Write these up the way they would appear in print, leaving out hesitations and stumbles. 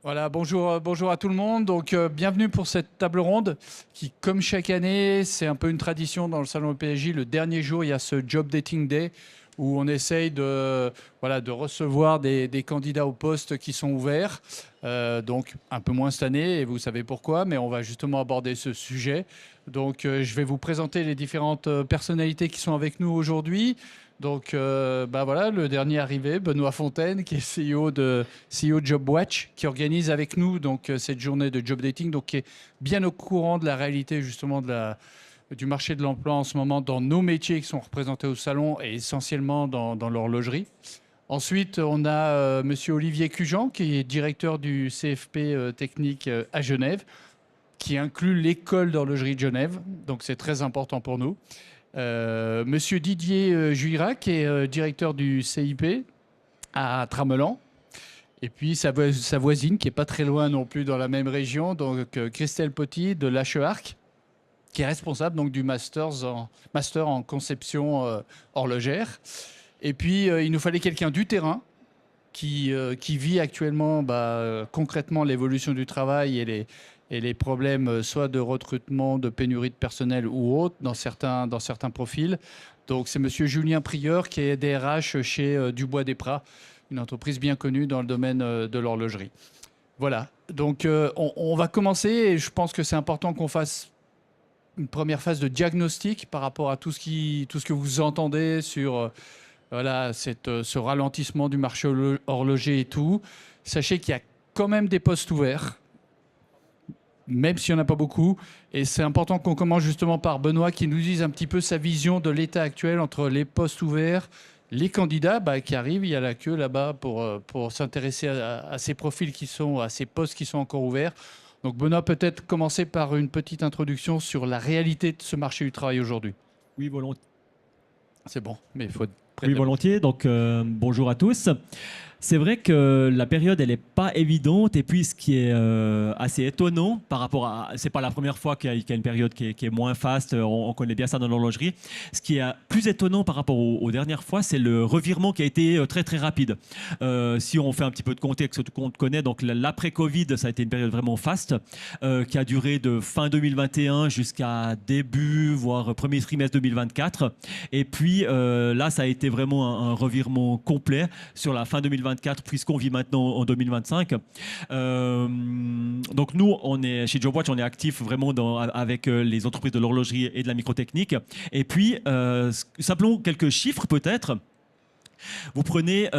Voilà, bonjour, bonjour à tout le monde. Donc, bienvenue pour cette table ronde qui, comme chaque année, c'est un peu une tradition dans le salon EPSJ. Le dernier jour, il y a ce Job Dating Day où on essaye de recevoir des candidats au poste qui sont ouverts. Donc, un peu moins cette année, et vous savez pourquoi, mais on va justement aborder ce sujet. Donc, je vais vous présenter les différentes personnalités qui sont avec nous aujourd'hui. Donc, voilà, le dernier arrivé, Benoît Fontaine, qui est CEO de JobWatch, qui organise avec nous cette journée de job dating, donc qui est bien au courant de la réalité justement du marché de l'emploi en ce moment dans nos métiers qui sont représentés au salon et essentiellement dans l'horlogerie. Ensuite, on a Monsieur Olivier Cujan, qui est directeur du CFP technique à Genève, qui inclut l'école d'horlogerie de Genève, donc c'est très important pour nous. Monsieur Didier Juirac, qui est directeur du CIP à Tramelan. Et puis sa voisine, qui n'est pas très loin non plus dans la même région, donc Christelle Poty de l'HEARC, qui est responsable donc, du master en conception horlogère. Et puis, il nous fallait quelqu'un du terrain qui vit actuellement concrètement l'évolution du travail et les problèmes soit de recrutement, de pénurie de personnel ou autre dans certains profils. Donc, c'est Monsieur Julien Prieur, qui est DRH chez Dubois des Pras, une entreprise bien connue dans le domaine de l'horlogerie. Voilà, donc on va commencer et je pense que c'est important qu'on fasse une première phase de diagnostic par rapport à tout ce que vous entendez sur ce ralentissement du marché horloger et tout. Sachez qu'il y a quand même des postes ouverts, même s'il n'y en a pas beaucoup. Et c'est important qu'on commence justement par Benoît qui nous dise un petit peu sa vision de l'état actuel entre les postes ouverts, les candidats qui arrivent, il y a la queue là-bas pour s'intéresser à ces profils à ces postes qui sont encore ouverts. Donc Benoît, peut-être commencer par une petite introduction sur la réalité de ce marché du travail aujourd'hui. Oui, volontiers. C'est bon, mais il faut être prêt. Oui, volontiers. Donc, bonjour à tous. C'est vrai que la période, elle n'est pas évidente. Et puis, ce qui est assez étonnant par rapport à... C'est pas la première fois qu'il y a une période qui est moins faste. On connaît bien ça dans l'horlogerie. Ce qui est plus étonnant par rapport aux dernières fois, c'est le revirement qui a été très, très rapide. Si on fait un petit peu de contexte, tout le monde connaît, donc l'après-Covid, ça a été une période vraiment faste qui a duré de fin 2021 jusqu'à début, voire premier trimestre 2024. Et puis, là, ça a été vraiment un revirement complet sur la fin 2024, puisqu'on vit maintenant en 2025. Donc nous, chez JobWatch, on est actif vraiment avec les entreprises de l'horlogerie et de la microtechnique. Et puis, simplement quelques chiffres peut-être. Vous prenez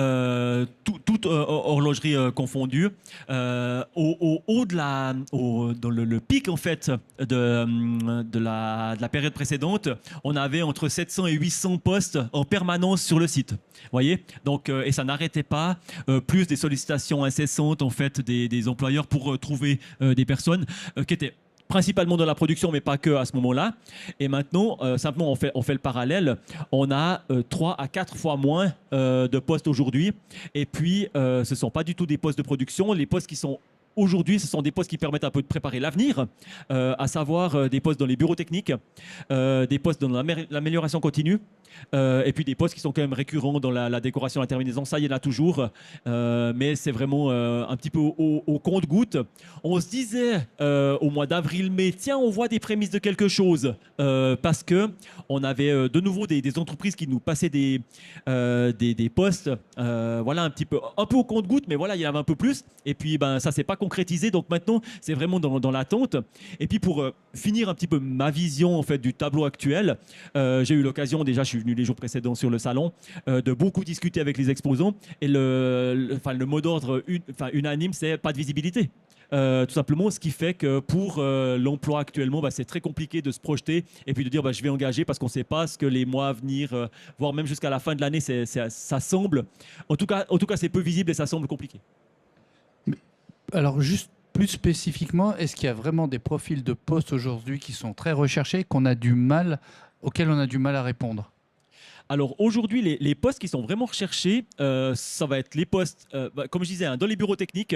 toute horlogerie confondue, au haut dans le pic en fait de la période précédente, on avait entre 700 et 800 postes en permanence sur le site. Voyez, donc et ça n'arrêtait pas, plus des sollicitations incessantes en fait des employeurs pour trouver des personnes qui étaient principalement dans la production, mais pas que à ce moment-là. Et maintenant, simplement, on fait le parallèle. On a 3 à 4 fois moins de postes aujourd'hui. Et puis, ce ne sont pas du tout des postes de production. Les postes qui sont aujourd'hui, ce sont des postes qui permettent un peu de préparer l'avenir, à savoir des postes dans les bureaux techniques, des postes dans l'amélioration continue, et puis des postes qui sont quand même récurrents dans la décoration, la terminaison. Ça, il y en a toujours, mais c'est vraiment un petit peu au compte-gouttes. On se disait au mois d'avril-mai, tiens, on voit des prémices de quelque chose, parce qu'on avait de nouveau des entreprises qui nous passaient des postes, voilà, un peu au compte-gouttes, mais voilà, il y en avait un peu plus. Et puis, ça s'est pas concrétisé. Donc maintenant, c'est vraiment dans l'attente. Et puis pour finir un petit peu ma vision en fait du tableau actuel, j'ai eu l'occasion, déjà je suis venu les jours précédents sur le salon, de beaucoup discuter avec les exposants. Et le mot d'ordre unanime, c'est pas de visibilité. Tout simplement, ce qui fait que pour l'emploi actuellement, c'est très compliqué de se projeter et puis de dire je vais engager parce qu'on ne sait pas ce que les mois à venir, voire même jusqu'à la fin de l'année, ça semble. En tout cas, c'est peu visible et ça semble compliqué. Alors, juste plus spécifiquement, est-ce qu'il y a vraiment des profils de postes aujourd'hui qui sont très recherchés, auxquels on a du mal à répondre? Alors aujourd'hui, les postes qui sont vraiment recherchés, ça va être les postes, comme je disais, hein, dans les bureaux techniques,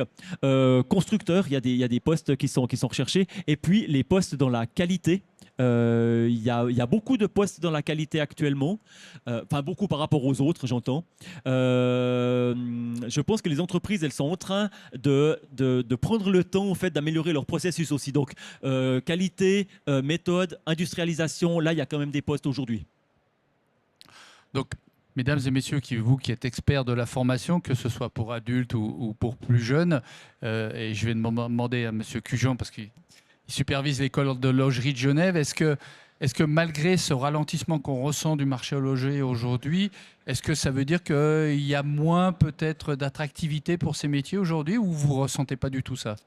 constructeurs, il y a des postes qui sont recherchés, et puis les postes dans la qualité. Il y a beaucoup de postes dans la qualité actuellement, enfin beaucoup par rapport aux autres, j'entends. Je pense que les entreprises, elles sont en train de prendre le temps en fait, d'améliorer leur processus aussi. Donc qualité, méthode, industrialisation, là il y a quand même des postes aujourd'hui. Donc, mesdames et messieurs, vous qui êtes experts de la formation, que ce soit pour adultes ou pour plus jeunes, et je vais demander à Monsieur Cujan, parce qu'il supervise l'école de l'horlogerie de Genève, est-ce que malgré ce ralentissement qu'on ressent du marché horloger aujourd'hui, est-ce que ça veut dire qu'il y a moins peut-être d'attractivité pour ces métiers aujourd'hui, ou vous ne ressentez pas du tout ça?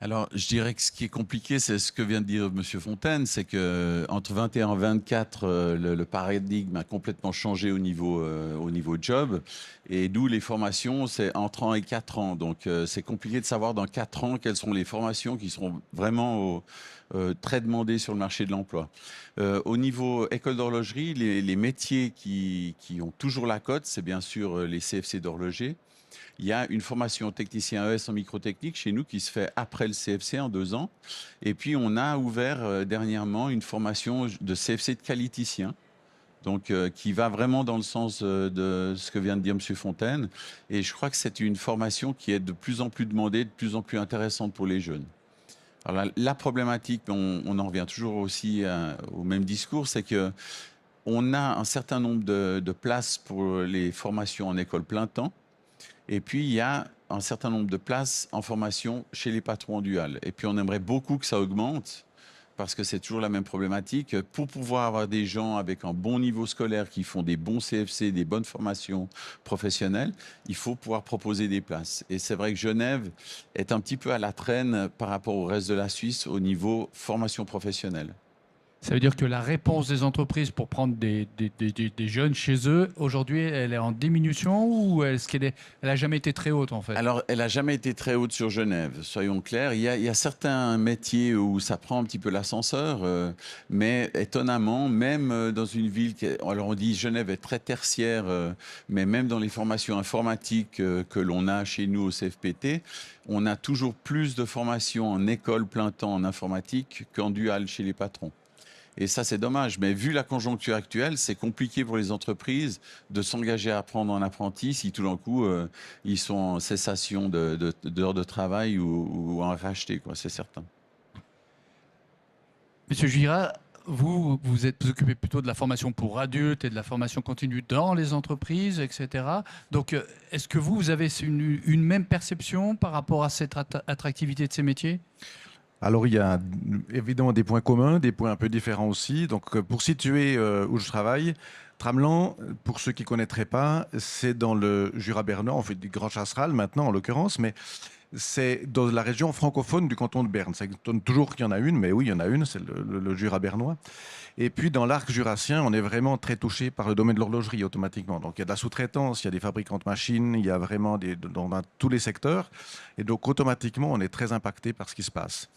Alors, je dirais que ce qui est compliqué, c'est ce que vient de dire Monsieur Fontaine, c'est que entre 21 et 24, le paradigme a complètement changé au niveau job, et d'où les formations, c'est entre 1 et 4 ans. Donc, c'est compliqué de savoir dans 4 ans quelles seront les formations qui seront vraiment très demandées sur le marché de l'emploi. Au niveau école d'horlogerie, les métiers qui ont toujours la cote, c'est bien sûr les CFC d'horloger. Il y a une formation technicien ES en microtechnique chez nous qui se fait après le CFC en 2 ans. Et puis, on a ouvert dernièrement une formation de CFC de qualiticien, donc qui va vraiment dans le sens de ce que vient de dire M. Fontaine. Et je crois que c'est une formation qui est de plus en plus demandée, de plus en plus intéressante pour les jeunes. Alors la problématique, on en revient toujours aussi au même discours, c'est que on a un certain nombre de places pour les formations en école plein temps. Et puis, il y a un certain nombre de places en formation chez les patrons en dual. Et puis, on aimerait beaucoup que ça augmente, parce que c'est toujours la même problématique. Pour pouvoir avoir des gens avec un bon niveau scolaire qui font des bons CFC, des bonnes formations professionnelles, il faut pouvoir proposer des places. Et c'est vrai que Genève est un petit peu à la traîne par rapport au reste de la Suisse au niveau formation professionnelle. Ça veut dire que la réponse des entreprises pour prendre des jeunes chez eux, aujourd'hui, elle est en diminution, ou est-ce qu'elle n'a jamais été très haute en fait? Alors, elle n'a jamais été très haute sur Genève, soyons clairs. Il y a certains métiers où ça prend un petit peu l'ascenseur, mais étonnamment, même dans une ville, alors on dit Genève est très tertiaire, mais même dans les formations informatiques que l'on a chez nous au CFPT, on a toujours plus de formations en école plein temps en informatique qu'en dual chez les patrons. Et ça, c'est dommage. Mais vu la conjoncture actuelle, c'est compliqué pour les entreprises de s'engager à prendre un apprenti si tout d'un coup, ils sont en cessation d'heures de travail ou en racheté, quoi, c'est certain. Monsieur Gira, vous êtes occupé plutôt de la formation pour adultes et de la formation continue dans les entreprises, etc. Donc, est-ce que vous avez une même perception par rapport à cette attractivité de ces métiers? Alors, il y a évidemment des points communs, des points un peu différents aussi. Donc, pour situer où je travaille, Tramelan, pour ceux qui ne connaîtraient pas, c'est dans le Jura bernois, on fait du Grand Chasseral maintenant en l'occurrence, mais c'est dans la région francophone du canton de Berne. Ça étonne toujours qu'il y en a une, mais oui, il y en a une, c'est le Jura bernois. Et puis dans l'arc jurassien, on est vraiment très touché par le domaine de l'horlogerie automatiquement. Donc il y a de la sous-traitance, il y a des fabricants de machines, il y a vraiment dans tous les secteurs. Et donc automatiquement, on est très impacté par ce qui se passe.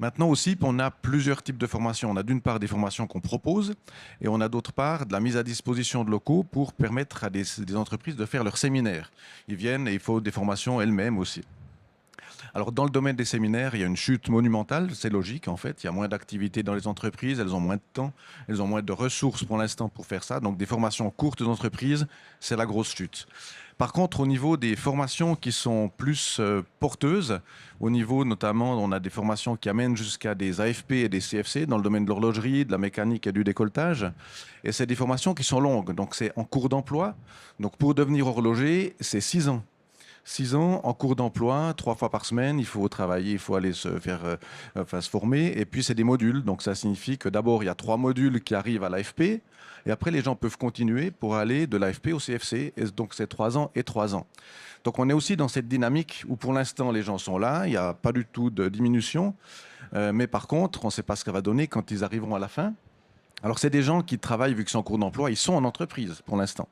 Maintenant aussi, on a plusieurs types de formations. On a d'une part des formations qu'on propose, et on a d'autre part de la mise à disposition de locaux pour permettre à des entreprises de faire leurs séminaires. Ils viennent et il faut des formations elles-mêmes aussi. Alors, dans le domaine des séminaires, il y a une chute monumentale, c'est logique en fait. Il y a moins d'activités dans les entreprises, elles ont moins de temps, elles ont moins de ressources pour l'instant pour faire ça. Donc, des formations courtes d'entreprise, c'est la grosse chute. Par contre, au niveau des formations qui sont plus porteuses, au niveau notamment, on a des formations qui amènent jusqu'à des AFP et des CFC dans le domaine de l'horlogerie, de la mécanique et du décolletage. Et c'est des formations qui sont longues, donc c'est en cours d'emploi. Donc, pour devenir horloger, c'est 6 ans. 6 ans en cours d'emploi, 3 fois par semaine, il faut travailler, il faut aller se former. Et puis, c'est des modules. Donc, ça signifie que d'abord, il y a 3 modules qui arrivent à l'AFP. Et après, les gens peuvent continuer pour aller de l'AFP au CFC. Et donc, c'est 3 ans et 3 ans. Donc, on est aussi dans cette dynamique où, pour l'instant, les gens sont là. Il n'y a pas du tout de diminution. Mais par contre, on ne sait pas ce que ça va donner quand ils arriveront à la fin. Alors, c'est des gens qui travaillent, vu qu'ils sont en cours d'emploi, ils sont en entreprise pour l'instant.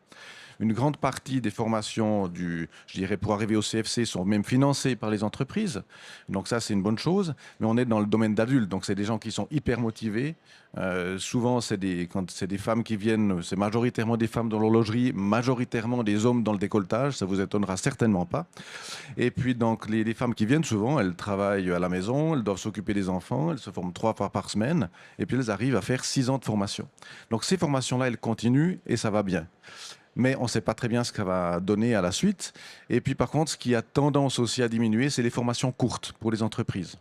Une grande partie des formations, je dirais, pour arriver au CFC sont même financées par les entreprises. Donc ça, c'est une bonne chose. Mais on est dans le domaine d'adultes. Donc c'est des gens qui sont hyper motivés. Souvent, quand c'est des femmes qui viennent, c'est majoritairement des femmes dans l'horlogerie, majoritairement des hommes dans le décolletage. Ça vous étonnera certainement pas. Et puis, donc, les femmes qui viennent, souvent, elles travaillent à la maison, elles doivent s'occuper des enfants, elles se forment 3 fois par semaine, et puis elles arrivent à faire 6 ans de formation. Donc, ces formations-là, elles continuent et ça va bien. Mais on ne sait pas très bien ce qu'elle va donner à la suite. Et puis, par contre, ce qui a tendance aussi à diminuer, c'est les formations courtes pour les entreprises.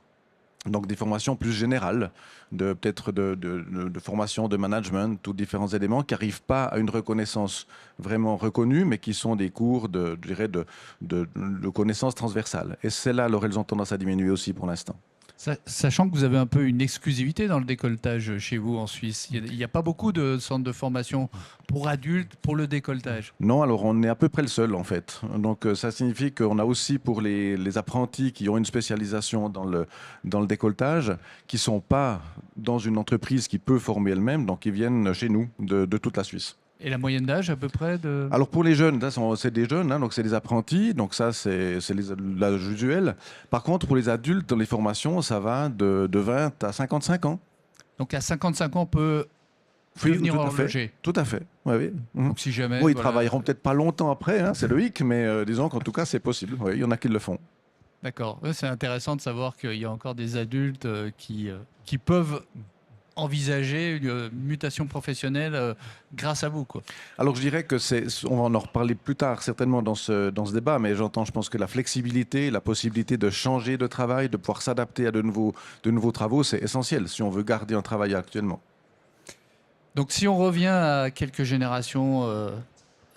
Donc des formations plus générales, peut-être de formation de management, tous différents éléments qui n'arrivent pas à une reconnaissance vraiment reconnue, mais qui sont des cours je dirais de connaissances transversales. Et celles-là, alors, elles ont tendance à diminuer aussi pour l'instant. Sachant que vous avez un peu une exclusivité dans le décolletage chez vous en Suisse. Il n'y a pas beaucoup de centres de formation pour adultes pour le décolletage. Non, alors on est à peu près le seul en fait. Donc ça signifie qu'on a aussi pour les apprentis qui ont une spécialisation dans le décolletage, qui ne sont pas dans une entreprise qui peut former elle-même, donc ils viennent chez nous de toute la Suisse. Et la moyenne d'âge à peu près de... Alors pour les jeunes, c'est des jeunes, donc c'est des apprentis, donc ça c'est l'âge usuel. Par contre pour les adultes, dans les formations, ça va de 20 à 55 ans. Donc à 55 ans, on peut devenir horloger. Tout à fait, oui. Donc si jamais... Bon, ils travailleront peut-être pas longtemps après, c'est le hic, mais disons qu'en tout cas c'est possible. Oui, il y en a qui le font. D'accord. C'est intéressant de savoir qu'il y a encore des adultes qui peuvent envisager une mutation professionnelle grâce à vous, quoi. Alors je dirais que on va en reparler plus tard certainement dans ce débat, mais je pense que la flexibilité, la possibilité de changer de travail, de pouvoir s'adapter à de nouveaux travaux, c'est essentiel si on veut garder un travail actuellement. Donc si on revient à quelques générations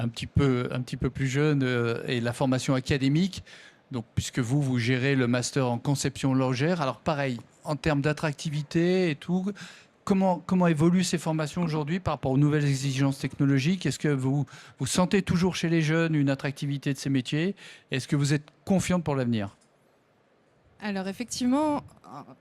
un petit peu plus jeunes et la formation académique, donc puisque vous gérez le master en conception horlogère, alors pareil, en termes d'attractivité et tout, comment évoluent ces formations aujourd'hui par rapport aux nouvelles exigences technologiques? Est-ce que vous sentez toujours chez les jeunes une attractivité de ces métiers? Est-ce que vous êtes confiante pour l'avenir? Alors effectivement,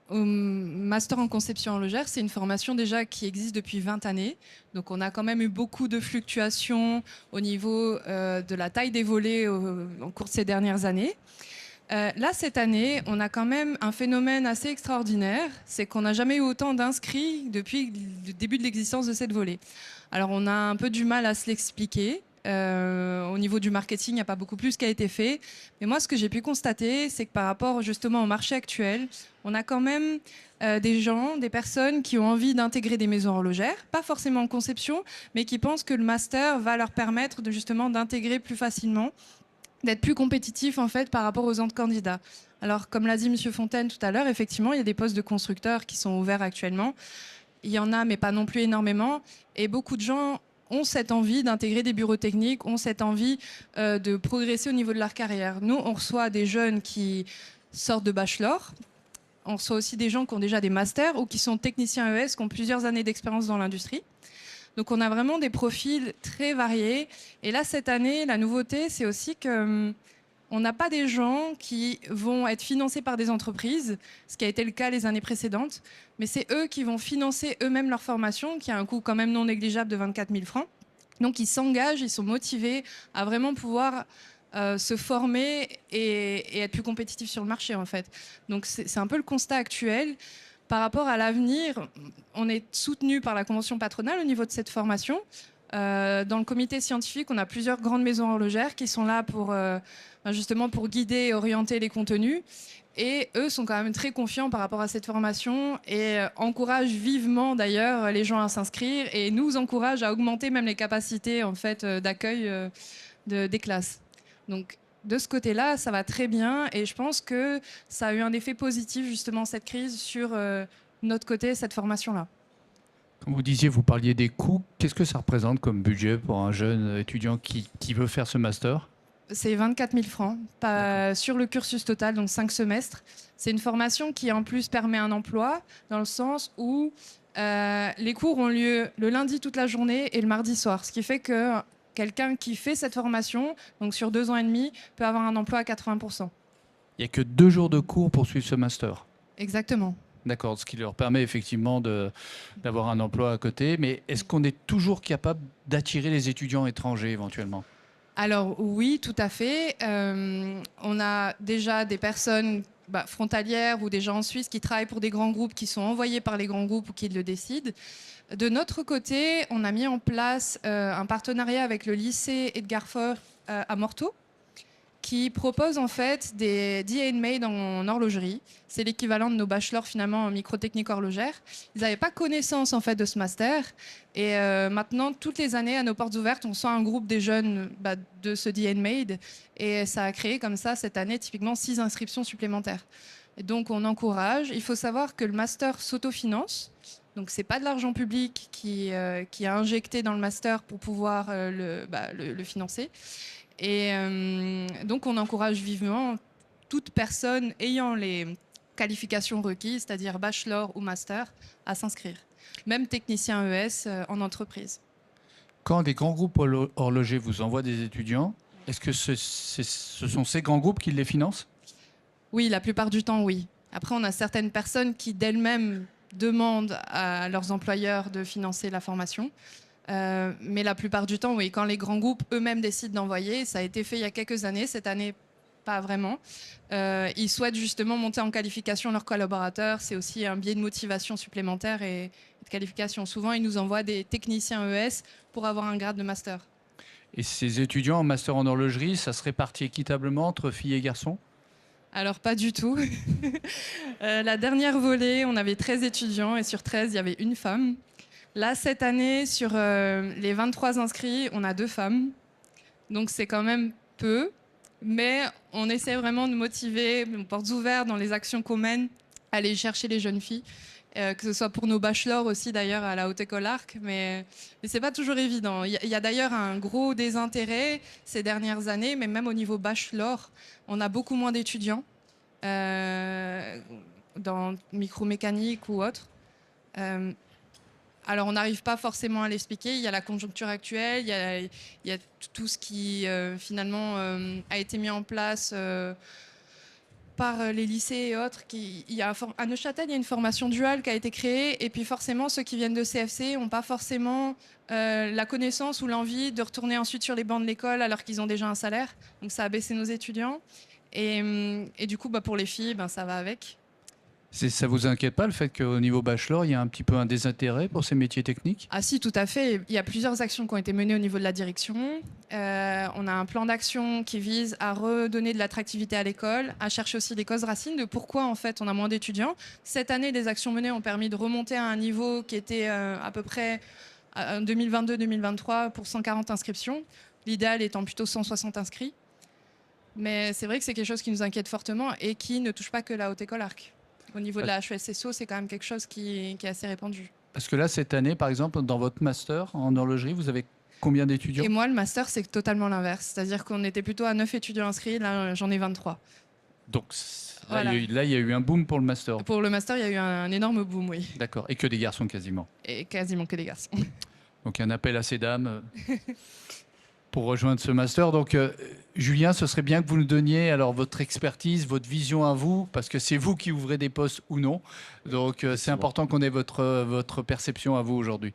au master en conception horlogère, c'est une formation déjà qui existe depuis 20 années. Donc on a quand même eu beaucoup de fluctuations au niveau de la taille des volets au cours de ces dernières années. Là, cette année, on a quand même un phénomène assez extraordinaire, c'est qu'on n'a jamais eu autant d'inscrits depuis le début de l'existence de cette volée. Alors on a un peu du mal à se l'expliquer. Au niveau du marketing, il n'y a pas beaucoup plus qui a été fait. Mais moi, ce que j'ai pu constater, c'est que par rapport justement au marché actuel, on a quand même des personnes qui ont envie d'intégrer des maisons horlogères, pas forcément en conception, mais qui pensent que le master va leur permettre justement d'intégrer plus facilement, d'être plus compétitif en fait par rapport aux autres candidats. Alors, comme l'a dit M. Fontaine tout à l'heure, effectivement, il y a des postes de constructeurs qui sont ouverts actuellement. Il y en a, mais pas non plus énormément. Et beaucoup de gens ont cette envie d'intégrer des bureaux techniques, ont cette envie de progresser au niveau de leur carrière. Nous, on reçoit des jeunes qui sortent de bachelor. On reçoit aussi des gens qui ont déjà des masters ou qui sont techniciens ES, qui ont plusieurs années d'expérience dans l'industrie. Donc on a vraiment des profils très variés. Et là, cette année, la nouveauté, c'est aussi que on n'a pas des gens qui vont être financés par des entreprises, ce qui a été le cas les années précédentes, mais c'est eux qui vont financer eux-mêmes leur formation, qui a un coût quand même non négligeable de 24 000 francs. Donc ils s'engagent, ils sont motivés à vraiment pouvoir se former et être plus compétitifs sur le marché, en fait. Donc c'est un peu le constat actuel. Par rapport à l'avenir, on est soutenu par la convention patronale au niveau de cette formation. Dans le comité scientifique, on a plusieurs grandes maisons horlogères qui sont là pour justement pour guider et orienter les contenus. Et eux sont quand même très confiants par rapport à cette formation et encouragent vivement d'ailleurs les gens à s'inscrire et nous encouragent à augmenter même les capacités en fait d'accueil des classes. Donc de ce côté-là, ça va très bien et je pense que ça a eu un effet positif justement cette crise sur notre côté, cette formation-là. Comme vous disiez, vous parliez des coûts. Qu'est-ce que ça représente comme budget pour un jeune étudiant qui veut faire ce master? C'est 24 000 francs sur le cursus total, donc 5 semestres. C'est une formation qui en plus permet un emploi dans le sens où les cours ont lieu le lundi toute la journée et le mardi soir. Ce qui fait que quelqu'un qui fait cette formation, donc sur 2 ans et demi, peut avoir un emploi à 80%. Il n'y a que 2 jours de cours pour suivre ce master? Exactement. D'accord, ce qui leur permet effectivement d'avoir un emploi à côté. Mais est-ce qu'on est toujours capable d'attirer les étudiants étrangers éventuellement? Alors oui, tout à fait. On a déjà des personnes frontalières ou des gens en Suisse qui travaillent pour des grands groupes, qui sont envoyés par les grands groupes ou qui le décident. De notre côté, on a mis en place un partenariat avec le lycée Edgar Faure à Morteau, qui propose en fait des D&Made en horlogerie. C'est l'équivalent de nos bachelors finalement en microtechnique horlogère. Ils n'avaient pas connaissance en fait de ce master. Et maintenant, toutes les années, à nos portes ouvertes, on sent un groupe des jeunes de ce D&Made. Et ça a créé comme ça, cette année, typiquement 6 inscriptions supplémentaires. Et donc, on encourage. Il faut savoir que le master s'autofinance. Donc, ce n'est pas de l'argent public qui est injecté dans le master pour pouvoir le financer. Et donc, on encourage vivement toute personne ayant les qualifications requises, c'est-à-dire bachelor ou master, à s'inscrire. Même technicien ES en entreprise. Quand des grands groupes horlogers vous envoient des étudiants, est-ce que ce sont ces grands groupes qui les financent? Oui, la plupart du temps, oui. Après, on a certaines personnes qui, d'elles-mêmes, demandent à leurs employeurs de financer la formation. Mais la plupart du temps, oui, quand les grands groupes eux-mêmes décident d'envoyer, ça a été fait il y a quelques années, cette année, pas vraiment. Ils souhaitent justement monter en qualification leurs collaborateurs. C'est aussi un biais de motivation supplémentaire et de qualification. Souvent, ils nous envoient des techniciens ES pour avoir un grade de master. Et ces étudiants en master en horlogerie, ça se répartit équitablement entre filles et garçons? Alors, pas du tout. La dernière volée, on avait 13 étudiants et sur 13, il y avait une femme. Là, cette année, sur les 23 inscrits, on a 2 femmes. Donc, c'est quand même peu. Mais on essaie vraiment de motiver, portes ouvertes dans les actions qu'on mène, aller chercher les jeunes filles. Que ce soit pour nos bachelors aussi, d'ailleurs, à la Haute École Arc. Mais ce n'est pas toujours évident. Il y a d'ailleurs un gros désintérêt ces dernières années, mais même au niveau bachelor, on a beaucoup moins d'étudiants dans micromécanique ou autre. Alors, on n'arrive pas forcément à l'expliquer. Il y a la conjoncture actuelle, il y a tout ce qui, finalement, a été mis en place par les lycées et autres. À Neuchâtel, il y a une formation duale qui a été créée. Et puis, forcément, ceux qui viennent de CFC n'ont pas forcément la connaissance ou l'envie de retourner ensuite sur les bancs de l'école alors qu'ils ont déjà un salaire. Donc, ça a baissé nos étudiants. Et du coup, pour les filles, ça va avec. Ça vous inquiète pas le fait qu'au niveau bachelor, il y a un petit peu un désintérêt pour ces métiers techniques? Ah si, tout à fait. Il y a plusieurs actions qui ont été menées au niveau de la direction. On a un plan d'action qui vise à redonner de l'attractivité à l'école, à chercher aussi des causes racines de pourquoi en fait on a moins d'étudiants. Cette année, les actions menées ont permis de remonter à un niveau qui était à peu près 2022-2023 pour 140 inscriptions. L'idéal étant plutôt 160 inscrits. Mais c'est vrai que c'est quelque chose qui nous inquiète fortement et qui ne touche pas que la Haute École Arc. Au niveau de la HESSO, c'est quand même quelque chose qui est assez répandu. Parce que là, cette année, par exemple, dans votre master en horlogerie, vous avez combien d'étudiants? Et moi, le master, c'est totalement l'inverse. C'est-à-dire qu'on était plutôt à 9 étudiants inscrits. Là, j'en ai 23. Donc Voilà. là, il y a eu un boom pour le master. Pour le master, il y a eu un énorme boom, oui. D'accord. Et que des garçons quasiment. Et quasiment que des garçons. Donc un appel à ces dames pour rejoindre ce master. Donc Julien, ce serait bien que vous nous donniez alors votre expertise, votre vision à vous, parce que c'est vous qui ouvrez des postes ou non. Donc c'est important qu'on ait votre perception à vous aujourd'hui.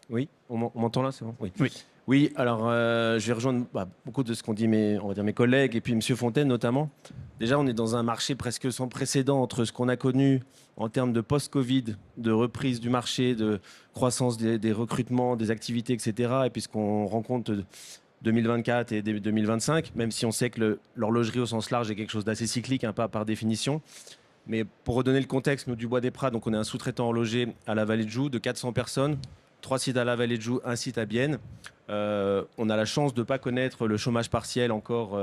Oui, on m'entend là, c'est bon? Oui. Oui. Oui, alors je vais rejoindre beaucoup de ce qu'ont dit mes collègues et puis M. Fontaine notamment. Déjà, on est dans un marché presque sans précédent entre ce qu'on a connu en termes de post-Covid, de reprise du marché, de croissance des recrutements, des activités, etc. Et puis ce qu'on rencontre 2024 et 2025, même si on sait que l'horlogerie au sens large est quelque chose d'assez cyclique, hein, pas par définition. Mais pour redonner le contexte, nous, du Bois des Prats, donc on est un sous-traitant horloger à la Vallée de Joux de 400 personnes, 3 sites à la Vallée de Joux, 1 site à Bienne. On a la chance de ne pas connaître le chômage partiel encore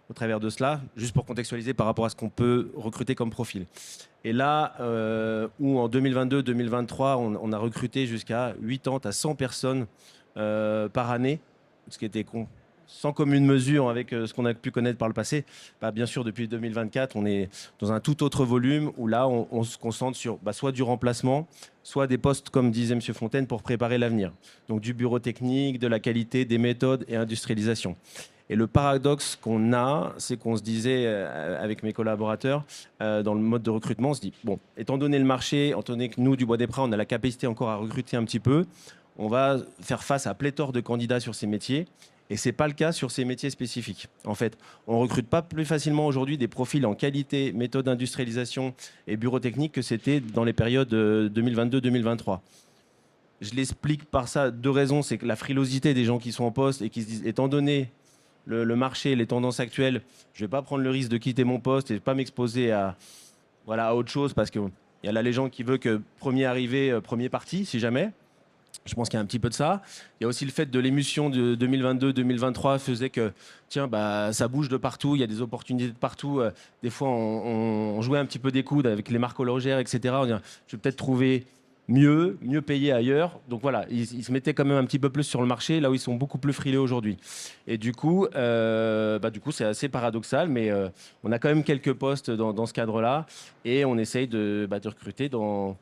au travers de cela, juste pour contextualiser par rapport à ce qu'on peut recruter comme profil. Et là, où en 2022-2023, on a recruté jusqu'à 80 à 100 personnes par année, ce qui était sans commune mesure avec ce qu'on a pu connaître par le passé. Bien sûr, depuis 2024, on est dans un tout autre volume où là, on se concentre sur soit du remplacement, soit des postes, comme disait M. Fontaine, pour préparer l'avenir. Donc du bureau technique, de la qualité, des méthodes et industrialisation. Et le paradoxe qu'on a, c'est qu'on se disait avec mes collaborateurs, dans le mode de recrutement, on se dit, bon, étant donné le marché, étant donné que nous, du Bois des Prats, on a la capacité encore à recruter un petit peu, on va faire face à pléthore de candidats sur ces métiers. Et ce n'est pas le cas sur ces métiers spécifiques. En fait, on ne recrute pas plus facilement aujourd'hui des profils en qualité, méthode d'industrialisation et bureau technique que c'était dans les périodes 2022-2023. Je l'explique par ça 2 raisons. C'est que la frilosité des gens qui sont en poste et qui se disent, étant donné le marché, les tendances actuelles, je ne vais pas prendre le risque de quitter mon poste et de ne pas m'exposer à autre chose, parce qu'il y a la légende qui veut que premier arrivé, premier parti, si jamais. Je pense qu'il y a un petit peu de ça. Il y a aussi le fait de l'émulsion de 2022-2023 faisait que, tiens, ça bouge de partout, il y a des opportunités de partout. Des fois, on jouait un petit peu des coudes avec les marques horlogères, etc. On dit, je vais peut-être trouver mieux payé ailleurs. Donc voilà, ils se mettaient quand même un petit peu plus sur le marché, là où ils sont beaucoup plus frileux aujourd'hui. Et du coup, c'est assez paradoxal, mais on a quand même quelques postes dans ce cadre-là, et on essaye de recruter dans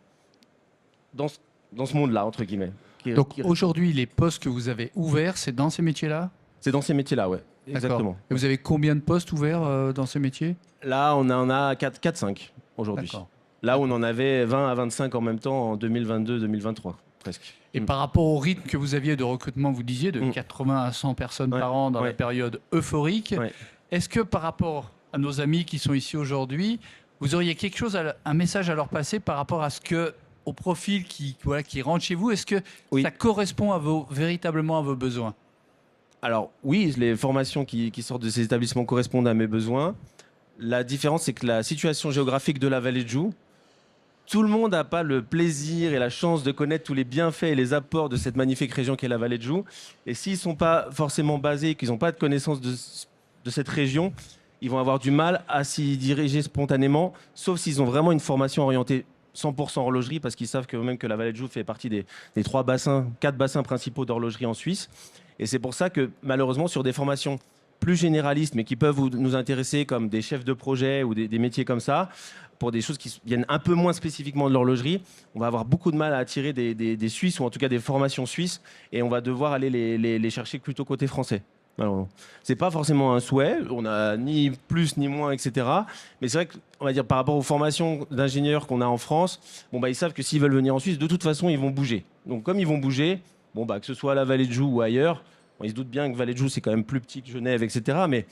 ce monde-là, entre guillemets. Donc aujourd'hui, les postes que vous avez ouverts, c'est dans ces métiers-là? C'est dans ces métiers-là, ouais. Exactement. Et vous avez combien de postes ouverts dans ces métiers? Là, on en a 4-5 aujourd'hui. D'accord. Là où on en avait 20 à 25 en même temps en 2022-2023, presque. Et par rapport au rythme que vous aviez de recrutement, vous disiez, de 80 à 100 personnes par an dans la période euphorique, est-ce que par rapport à nos amis qui sont ici aujourd'hui, vous auriez quelque chose, un message à leur passer par rapport à au profil qui rentre chez vous? Est-ce que ça correspond véritablement à vos besoins? Alors oui, les formations qui sortent de ces établissements correspondent à mes besoins. La différence, c'est que la situation géographique de la vallée de Joux, tout le monde n'a pas le plaisir et la chance de connaître tous les bienfaits et les apports de cette magnifique région qu'est la vallée de Joux. Et s'ils ne sont pas forcément basés, qu'ils n'ont pas de connaissance de cette région, ils vont avoir du mal à s'y diriger spontanément, sauf s'ils ont vraiment une formation orientée 100% horlogerie, parce qu'ils savent même que la vallée de Joux fait partie des 4 bassins principaux d'horlogerie en Suisse. Et c'est pour ça que malheureusement, sur des formations plus généralistes, mais qui peuvent nous intéresser, comme des chefs de projet ou des métiers comme ça, pour des choses qui viennent un peu moins spécifiquement de l'horlogerie, on va avoir beaucoup de mal à attirer des Suisses, ou en tout cas des formations suisses, et on va devoir aller les chercher plutôt côté français. Alors, c'est pas forcément un souhait, on n'a ni plus ni moins, etc. Mais c'est vrai qu'on va dire par rapport aux formations d'ingénieurs qu'on a en France, ils savent que s'ils veulent venir en Suisse, de toute façon, ils vont bouger. Donc comme ils vont bouger, que ce soit à la Vallée de Joux ou ailleurs, ils se doutent bien que Vallée de Joux, c'est quand même plus petit que Genève, etc. Mais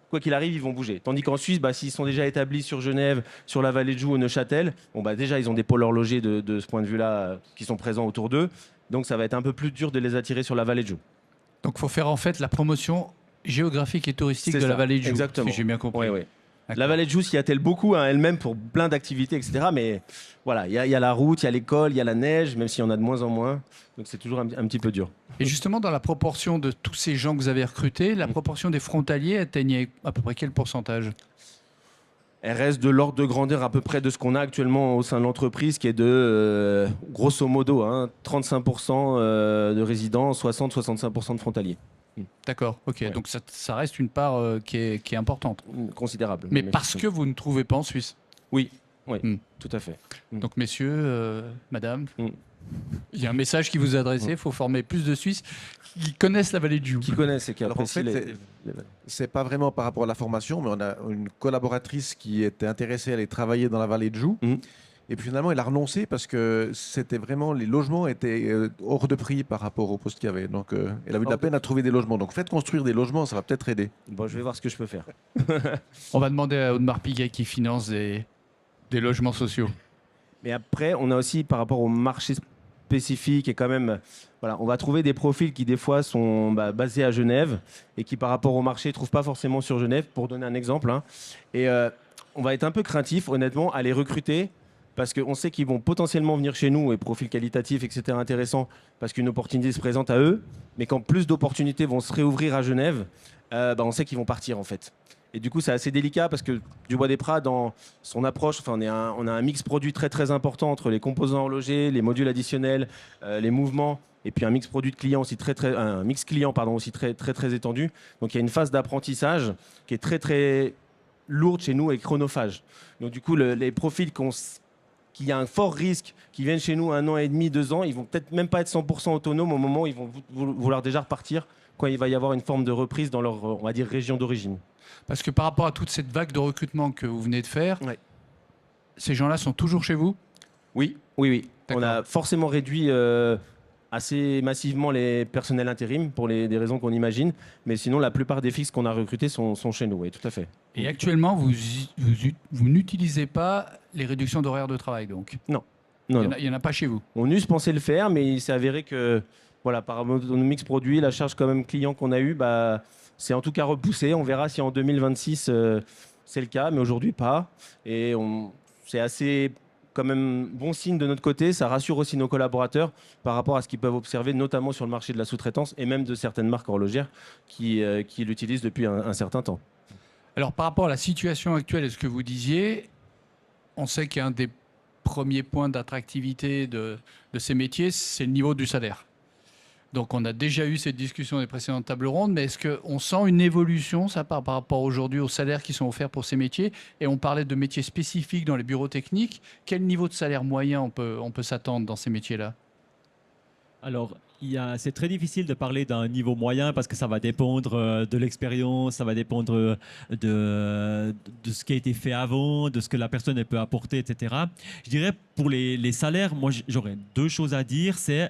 quoi qu'il arrive, ils vont bouger. Tandis qu'en Suisse, s'ils sont déjà établis sur Genève, sur la Vallée de Joux ou Neuchâtel, déjà, ils ont des pôles horlogers de ce point de vue-là qui sont présents autour d'eux. Donc ça va être un peu plus dur de les attirer sur la Vallée de Joux. Donc il faut faire en fait la promotion géographique et touristique de la vallée de Joux. Exactement. Si j'ai bien compris. Oui. La vallée de Joux s'y attelle beaucoup elle-même pour plein d'activités, etc. Mais voilà, il y a la route, il y a l'école, il y a la neige, même s'il y en a de moins en moins. Donc c'est toujours un petit peu dur. Et justement, dans la proportion de tous ces gens que vous avez recrutés, la proportion des frontaliers atteignait à peu près quel pourcentage? Elle reste de l'ordre de grandeur à peu près de ce qu'on a actuellement au sein de l'entreprise, qui est de, grosso modo, 35% de résidents, 60-65% de frontaliers. D'accord, ok. Ouais. Donc ça reste une part qui est importante. Considérable. Mais parce que vous ne trouvez pas en Suisse? Oui, tout à fait. Donc messieurs, madame, il y a un message qui vous est adressé, il faut former plus de Suisses qui connaissent la vallée de Joux. Qui connaissent et qui apprécient c'est pas vraiment par rapport à la formation, mais on a une collaboratrice qui était intéressée à aller travailler dans la vallée de Joux. Et puis finalement, elle a renoncé parce que c'était vraiment, les logements étaient hors de prix par rapport au poste qu'il y avait. Donc elle a eu de la peine à trouver des logements. Donc faites construire des logements, ça va peut-être aider. Bon, je vais voir ce que je peux faire. On va demander à Audemars Piguet qui finance des logements sociaux. Mais après, on a aussi par rapport au marché spécifique et quand même, on va trouver des profils qui des fois sont basés à Genève et qui par rapport au marché ne trouvent pas forcément sur Genève, pour donner un exemple. Et on va être un peu craintif, honnêtement, à les recruter parce qu'on sait qu'ils vont potentiellement venir chez nous et profils qualitatifs, etc. intéressants parce qu'une opportunité se présente à eux, mais quand plus d'opportunités vont se réouvrir à Genève, on sait qu'ils vont partir en fait. Et du coup, c'est assez délicat parce que Dubois des Prats, dans son approche, on a un mix produit très très important entre les composants horlogers, les modules additionnels, les mouvements, et puis un mix produit de clients aussi un mix client aussi très très très étendu. Donc il y a une phase d'apprentissage qui est très très lourde chez nous et chronophage. Donc du coup, les profils qui a un fort risque, qui viennent chez nous 1 an et demi, 2 ans, ils vont peut-être même pas être 100% autonomes au moment où ils vont vouloir déjà repartir quand il va y avoir une forme de reprise dans leur, on va dire, région d'origine. Parce que par rapport à toute cette vague de recrutement que vous venez de faire, ces gens-là sont toujours chez vous? Oui. On a forcément réduit assez massivement les personnels intérim pour des raisons qu'on imagine. Mais sinon, la plupart des fixes qu'on a recrutés sont chez nous, oui, tout à fait. Et actuellement, vous n'utilisez pas les réductions d'horaire de travail, donc Non, il non. n'y en a pas chez vous. On eût pensé le faire, mais il s'est avéré que, voilà, par rapport au mix produit, la charge quand même client qu'on a eue, bah, c'est en tout cas repoussé. On verra si en 2026 c'est le cas, mais aujourd'hui pas. Et c'est assez quand même bon signe de notre côté. Ça rassure aussi nos collaborateurs par rapport à ce qu'ils peuvent observer, notamment sur le marché de la sous-traitance et même de certaines marques horlogères qui l'utilisent depuis un certain temps. Alors, par rapport à la situation actuelle et ce que vous disiez, on sait qu'un des premiers points d'attractivité de ces métiers, c'est le niveau du salaire. Donc, on a déjà eu cette discussion des précédentes tables rondes, mais est-ce qu'on sent une évolution, ça, par rapport aujourd'hui aux salaires qui sont offerts pour ces métiers? Et on parlait de métiers spécifiques dans les bureaux techniques. Quel niveau de salaire moyen on peut s'attendre dans ces métiers-là? Alors, c'est très difficile de parler d'un niveau moyen parce que ça va dépendre de l'expérience, ça va dépendre de ce qui a été fait avant, de ce que la personne elle peut apporter, etc. Je dirais pour les salaires, moi j'aurais deux choses à dire. Il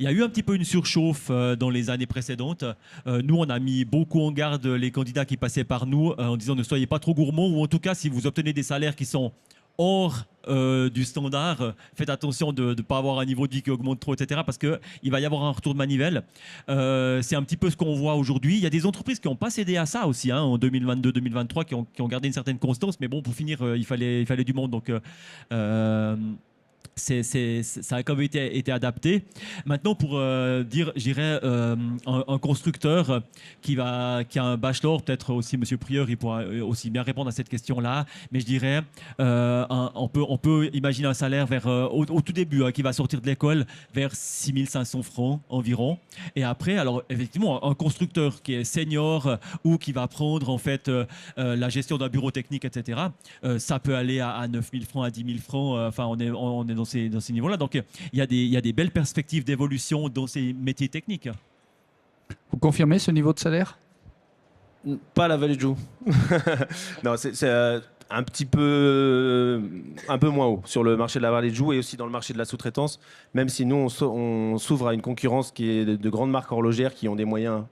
y a eu un petit peu une surchauffe dans les années précédentes. Nous, on a mis beaucoup en garde les candidats qui passaient par nous en disant ne soyez pas trop gourmands ou en tout cas si vous obtenez des salaires qui sont hors du standard, faites attention de ne pas avoir un niveau de vie qui augmente trop, etc. parce qu'il va y avoir un retour de manivelle. C'est un petit peu ce qu'on voit aujourd'hui. Il y a des entreprises qui n'ont pas cédé à ça aussi, en 2022-2023, qui ont gardé une certaine constance. Mais bon, pour finir, il fallait du monde. Donc, ça a quand même été adapté. Maintenant, pour dire, je dirais, un constructeur qui a un bachelor, peut-être aussi Monsieur Prieur, il pourra aussi bien répondre à cette question-là. Mais je dirais, on peut imaginer un salaire au tout début, qui va sortir de l'école, vers 6 500 francs environ. Et après, alors effectivement, un constructeur qui est senior ou qui va prendre en fait la gestion d'un bureau technique, etc. Ça peut aller à 9 000 francs, à 10 000 francs. Enfin, on est dans ces niveaux-là. Donc, il y a des belles perspectives d'évolution dans ces métiers techniques. Vous confirmez ce niveau de salaire? Pas la Vallée de Joux. Non, c'est un petit peu, un peu moins haut sur le marché de la Vallée de Joux et aussi dans le marché de la sous-traitance, même si nous, on s'ouvre à une concurrence qui est de grandes marques horlogères qui ont des moyens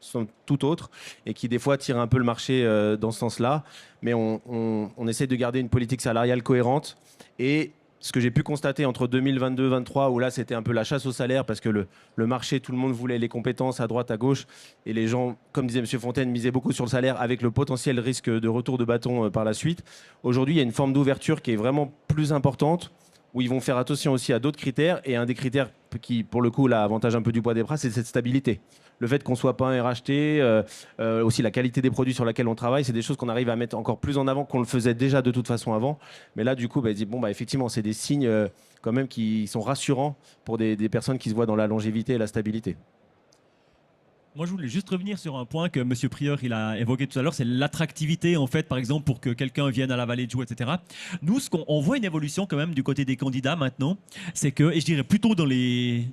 tout autres et qui, des fois, tirent un peu le marché dans ce sens-là. Mais on essaie de garder une politique salariale cohérente et ce que j'ai pu constater entre 2022-2023, où là c'était un peu la chasse au salaire parce que le marché, tout le monde voulait les compétences à droite, à gauche, et les gens, comme disait M. Fontaine, misaient beaucoup sur le salaire avec le potentiel risque de retour de bâton par la suite. Aujourd'hui, il y a une forme d'ouverture qui est vraiment plus importante, où ils vont faire attention aussi à d'autres critères, et un des critères qui, pour le coup, l'avantage un peu du poids des bras, c'est cette stabilité. Le fait qu'on ne soit pas un RHT, aussi la qualité des produits sur lesquels on travaille, c'est des choses qu'on arrive à mettre encore plus en avant qu'on le faisait déjà de toute façon avant. Mais là, du coup, effectivement, c'est des signes quand même qui sont rassurants pour des personnes qui se voient dans la longévité et la stabilité. Moi, je voulais juste revenir sur un point que M. Prieur il a évoqué tout à l'heure, c'est l'attractivité, en fait, par exemple, pour que quelqu'un vienne à la Vallée de Joux, etc. Nous, on voit une évolution quand même du côté des candidats maintenant, c'est que, et je dirais plutôt dans les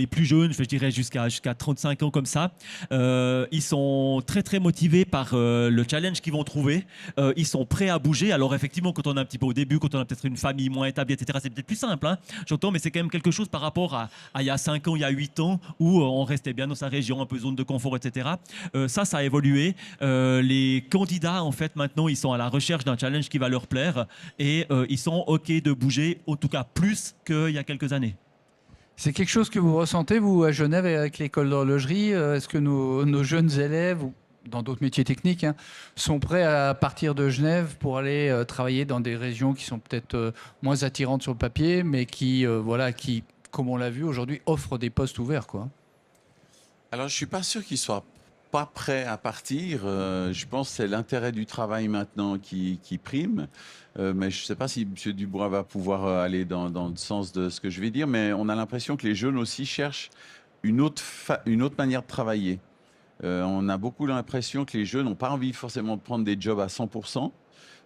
plus jeunes, je dirais jusqu'à 35 ans comme ça, ils sont très, très motivés par le challenge qu'ils vont trouver. Ils sont prêts à bouger. Alors, effectivement, quand on est un petit peu au début, quand on a peut-être une famille moins établie, etc., c'est peut-être plus simple, hein, j'entends, mais c'est quand même quelque chose par rapport à il y a 5 ans, il y a 8 ans, où on restait bien dans sa région, un peu zone de confort, etc. Ça a évolué. Les candidats, en fait, maintenant, ils sont à la recherche d'un challenge qui va leur plaire et ils sont OK de bouger, en tout cas plus qu'il y a quelques années. C'est quelque chose que vous ressentez, vous, à Genève, avec l'école d'horlogerie? Est-ce que nos jeunes élèves, ou dans d'autres métiers techniques, sont prêts à partir de Genève pour aller travailler dans des régions qui sont peut-être moins attirantes sur le papier, mais qui, comme on l'a vu aujourd'hui, offrent des postes ouverts, quoi? Alors, je ne suis pas sûr qu'ils soient pas prêts à partir. Je pense que c'est l'intérêt du travail maintenant qui prime. Mais je ne sais pas si M. Dubois va pouvoir aller dans le sens de ce que je vais dire, mais on a l'impression que les jeunes aussi cherchent une autre manière de travailler. On a beaucoup l'impression que les jeunes n'ont pas envie forcément de prendre des jobs à 100%,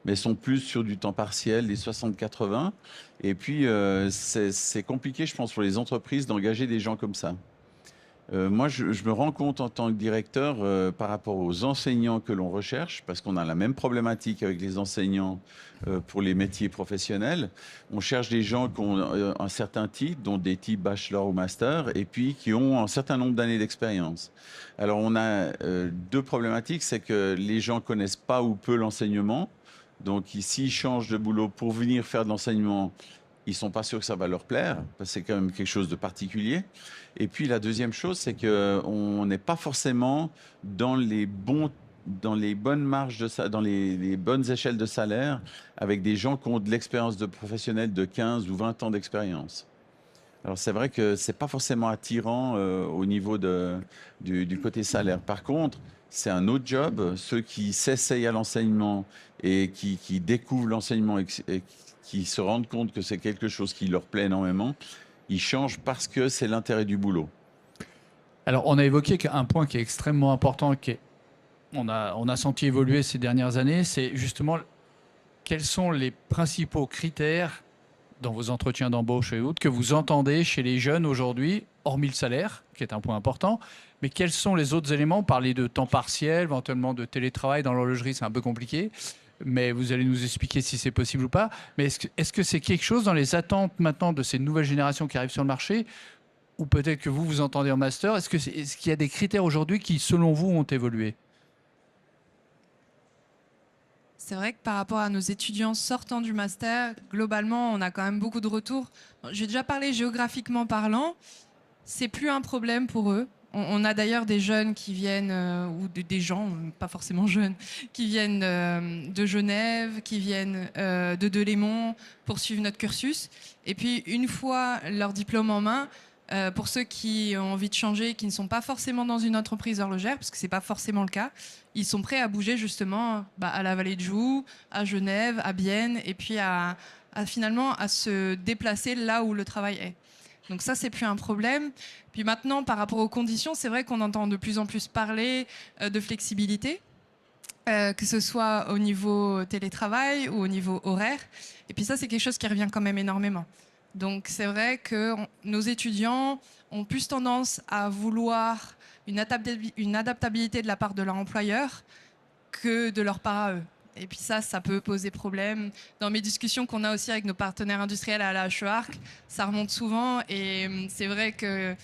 mais sont plus sur du temps partiel, des 60-80. Et puis, c'est compliqué, je pense, pour les entreprises d'engager des gens comme ça. Moi, je me rends compte en tant que directeur par rapport aux enseignants que l'on recherche, parce qu'on a la même problématique avec les enseignants pour les métiers professionnels. On cherche des gens qui ont un certain titre, dont des types bachelor ou master, et puis qui ont un certain nombre d'années d'expérience. Alors, on a deux problématiques, c'est que les gens connaissent pas ou peu l'enseignement. Donc, s'ils changent de boulot pour venir faire de l'enseignement, ils sont pas sûrs que ça va leur plaire, parce que c'est quand même quelque chose de particulier. Et puis la deuxième chose, c'est qu'on n'est pas forcément dans les bonnes marges dans les bonnes échelles de salaire avec des gens qui ont de l'expérience de professionnels de 15 ou 20 ans d'expérience. Alors c'est vrai que c'est pas forcément attirant au niveau du côté salaire. Par contre, c'est un autre job. Ceux qui s'essayent à l'enseignement et qui découvrent l'enseignement et qui se rendent compte que c'est quelque chose qui leur plaît énormément, ils changent parce que c'est l'intérêt du boulot. Alors, on a évoqué un point qui est extrêmement important, on a senti évoluer ces dernières années, c'est justement quels sont les principaux critères dans vos entretiens d'embauche et autres que vous entendez chez les jeunes aujourd'hui, hormis le salaire, qui est un point important, mais quels sont les autres éléments? Parler de temps partiel, éventuellement de télétravail dans l'horlogerie, c'est un peu compliqué, mais vous allez nous expliquer si c'est possible ou pas. Mais est-ce que c'est quelque chose dans les attentes maintenant de ces nouvelles générations qui arrivent sur le marché, ou peut-être que vous entendez en master? Est-ce qu'il y a des critères aujourd'hui qui, selon vous, ont évolué? C'est vrai que par rapport à nos étudiants sortant du master, globalement, on a quand même beaucoup de retours. J'ai déjà parlé géographiquement parlant, c'est plus un problème pour eux. On a d'ailleurs des jeunes qui viennent, ou des gens, pas forcément jeunes, qui viennent de Genève, qui viennent de Delémont pour suivre notre cursus. Et puis, une fois leur diplôme en main, pour ceux qui ont envie de changer, qui ne sont pas forcément dans une entreprise horlogère, parce que ce n'est pas forcément le cas, ils sont prêts à bouger justement à la Vallée de Joux, à Genève, à Bienne, et puis finalement à se déplacer là où le travail est. Donc ça, c'est plus un problème. Puis maintenant, par rapport aux conditions, c'est vrai qu'on entend de plus en plus parler de flexibilité, que ce soit au niveau télétravail ou au niveau horaire. Et puis ça, c'est quelque chose qui revient quand même énormément. Donc c'est vrai que nos étudiants ont plus tendance à vouloir une adaptabilité de la part de leur employeur que de leur part à eux. Et puis ça peut poser problème. Dans mes discussions qu'on a aussi avec nos partenaires industriels à la HEARC, ça remonte souvent et c'est vrai que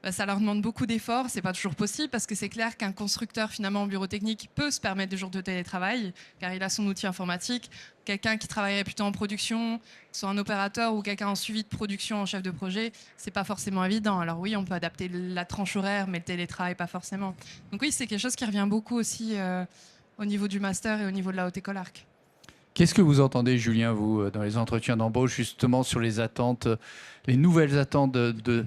ça leur demande beaucoup d'efforts. C'est pas toujours possible parce que c'est clair qu'un constructeur finalement en bureau technique peut se permettre des jours de télétravail car il a son outil informatique. Quelqu'un qui travaillerait plutôt en production, soit un opérateur ou quelqu'un en suivi de production, en chef de projet, c'est pas forcément évident. Alors oui, on peut adapter la tranche horaire, mais le télétravail pas forcément. Donc oui, c'est quelque chose qui revient beaucoup aussi au niveau du master et au niveau de la haute école ARC. Qu'est-ce que vous entendez, Julien, vous, dans les entretiens d'embauche, justement sur les attentes, les nouvelles attentes de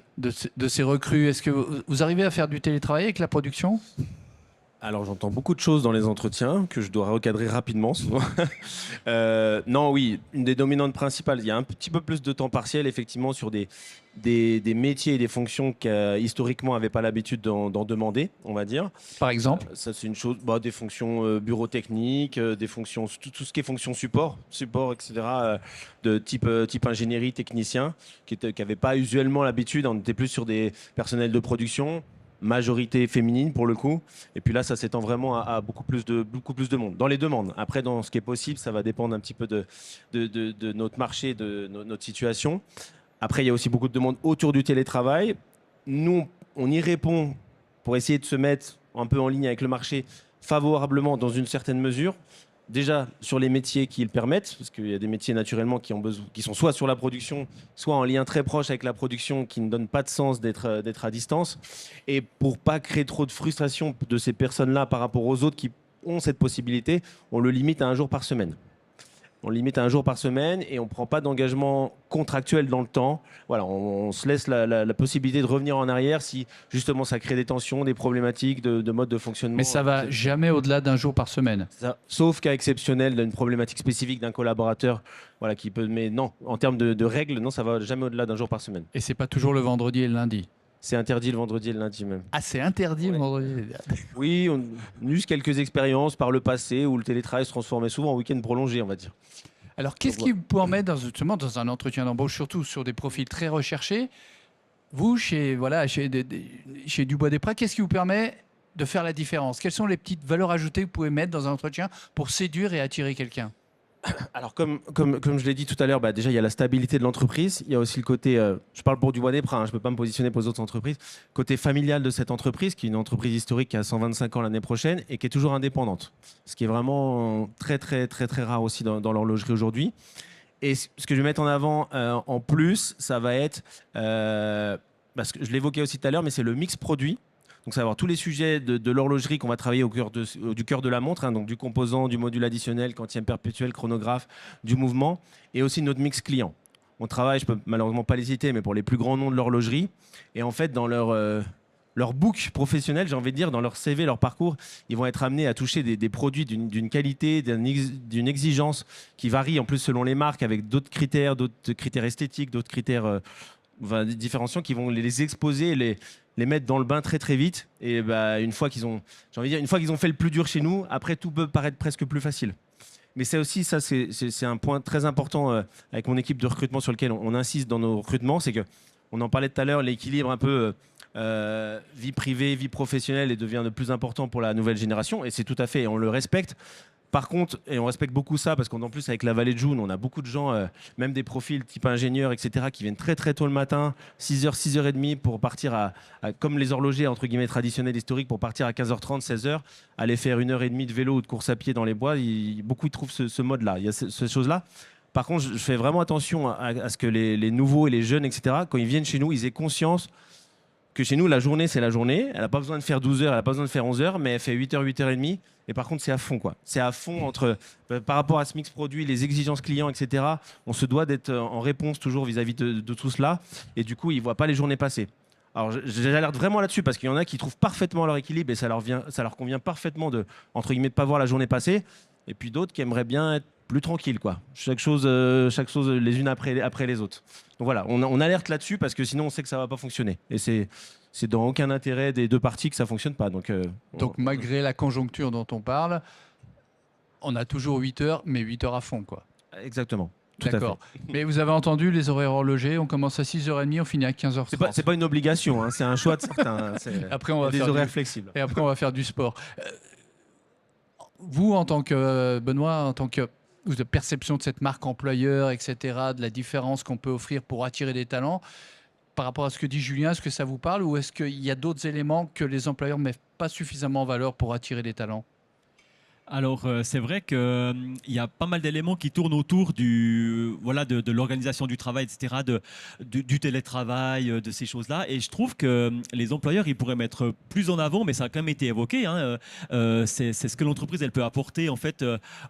ces recrues? Est-ce que vous arrivez à faire du télétravail avec la production? Alors j'entends beaucoup de choses dans les entretiens que je dois recadrer rapidement souvent. Non, oui, une des dominantes principales, il y a un petit peu plus de temps partiel effectivement sur des métiers et des fonctions qui historiquement n'avaient pas l'habitude d'en demander, on va dire. Par exemple ça c'est une chose, des fonctions bureau technique, des fonctions, tout ce qui est fonction support, etc. De type ingénierie, technicien, qui n'avaient pas usuellement l'habitude, on était plus sur des personnels de production, majorité féminine pour le coup, et puis là ça s'étend vraiment à beaucoup plus de monde dans les demandes. Après, dans ce qui est possible, ça va dépendre un petit peu de notre marché, de notre situation. Après, il y a aussi beaucoup de demandes autour du télétravail. Nous, on y répond pour essayer de se mettre un peu en ligne avec le marché favorablement dans une certaine mesure. Déjà sur les métiers qui le permettent, parce qu'il y a des métiers naturellement qui sont soit sur la production, soit en lien très proche avec la production, qui ne donnent pas de sens d'être à distance. Et pour pas créer trop de frustration de ces personnes-là par rapport aux autres qui ont cette possibilité, on le limite à 1 jour par semaine. On limite à 1 jour par semaine et on ne prend pas d'engagement contractuel dans le temps. Voilà, on se laisse la possibilité de revenir en arrière si justement ça crée des tensions, des problématiques de mode de fonctionnement. Mais ça va jamais au-delà d'1 jour par semaine. Sauf cas exceptionnel d'une problématique spécifique d'un collaborateur, voilà, qui peut. Mais non, en termes de règles, non, ça va jamais au-delà d'1 jour par semaine. Et c'est pas toujours le vendredi et le lundi? C'est interdit le vendredi et le lundi même. Ah, c'est interdit le vendredi? Oui, on a eu quelques expériences par le passé où le télétravail se transformait souvent en week-end prolongé, on va dire. Alors, qu'est-ce qui vous permet, justement, dans un entretien d'embauche, surtout sur des profils très recherchés, Vous, chez Dubois des Pras, qu'est-ce qui vous permet de faire la différence? Quelles sont les petites valeurs ajoutées que vous pouvez mettre dans un entretien pour séduire et attirer quelqu'un? Alors, comme je l'ai dit tout à l'heure, déjà, il y a la stabilité de l'entreprise. Il y a aussi le côté, je parle pour Dubois des Pras, hein, je ne peux pas me positionner pour les autres entreprises, côté familial de cette entreprise, qui est une entreprise historique qui a 125 ans l'année prochaine et qui est toujours indépendante. Ce qui est vraiment très, très, très, très rare aussi dans l'horlogerie aujourd'hui. Et ce que je vais mettre en avant en plus, ça va être, parce que je l'évoquais aussi tout à l'heure, mais c'est le mix produit. Donc, ça va avoir tous les sujets de l'horlogerie qu'on va travailler du cœur de la montre, hein, donc du composant, du module additionnel, quantième perpétuel, chronographe, du mouvement, et aussi notre mix client. On travaille, je peux malheureusement pas les citer, mais pour les plus grands noms de l'horlogerie. Et en fait, dans leur book professionnel, j'ai envie de dire, dans leur CV, leur parcours, ils vont être amenés à toucher des produits d'une qualité, d'une exigence qui varie en plus selon les marques, avec d'autres critères esthétiques, d'autres critères différenciants qui vont les exposer, les mettre dans le bain très très vite. Et une fois qu'ils ont fait le plus dur chez nous, après tout peut paraître presque plus facile. Mais c'est aussi, ça c'est un point très important avec mon équipe de recrutement sur lequel on insiste dans nos recrutements, c'est que, on en parlait tout à l'heure, l'équilibre un peu vie privée, vie professionnelle devient de plus important pour la nouvelle génération, et c'est tout à fait, on le respecte. Par contre, et on respecte beaucoup ça, parce qu'en plus, avec la vallée de Joux, on a beaucoup de gens, même des profils type ingénieurs, etc., qui viennent très très tôt le matin, 6h, 6h30, pour partir comme les horlogers, entre guillemets, traditionnels, historiques, pour partir à 15h30, 16h, aller faire 1h30 de vélo ou de course à pied dans les bois. Beaucoup y trouvent ce mode-là, il y a ces choses-là. Par contre, je fais vraiment attention à ce que les nouveaux et les jeunes, etc., quand ils viennent chez nous, ils aient conscience que chez nous, la journée, c'est la journée. Elle n'a pas besoin de faire 12 heures, elle n'a pas besoin de faire 11 heures, mais elle fait 8h, 8h30. Et par contre, c'est à fond, quoi. C'est à fond par rapport à ce mix produit, les exigences clients, etc. On se doit d'être en réponse toujours vis-à-vis de tout cela. Et du coup, ils ne voient pas les journées passer. Alors, j'alerte vraiment là-dessus parce qu'il y en a qui trouvent parfaitement leur équilibre et ça leur convient parfaitement de, entre guillemets, de pas voir la journée passer. Et puis d'autres qui aimeraient bien être plus tranquille, quoi. Chaque chose les unes après les autres. Donc voilà, on alerte là-dessus parce que sinon on sait que ça va pas fonctionner. Et c'est dans aucun intérêt des deux parties que ça fonctionne pas. Donc malgré la conjoncture dont on parle, on a toujours 8 heures, mais 8 heures à fond, quoi. Exactement. Tout D'accord. à fait. Mais vous avez entendu les horaires horlogers, on commence à 6h30, on finit à 15h30. C'est pas une obligation, hein, c'est un choix de certains. Après, on va des faire horaires flexibles. Et après, on va faire du sport. Vous, en tant que Benoît, en tant que de perception de cette marque employeur, etc., de la différence qu'on peut offrir pour attirer des talents, par rapport à ce que dit Julien, est-ce que ça vous parle ou est-ce qu'il y a d'autres éléments que les employeurs ne mettent pas suffisamment en valeur pour attirer des talents? Alors, c'est vrai qu'il y a pas mal d'éléments qui tournent autour de l'organisation du travail, etc., du télétravail, de ces choses-là. Et je trouve que les employeurs, ils pourraient mettre plus en avant, mais ça a quand même été évoqué, hein, c'est ce que l'entreprise, elle peut apporter, en fait,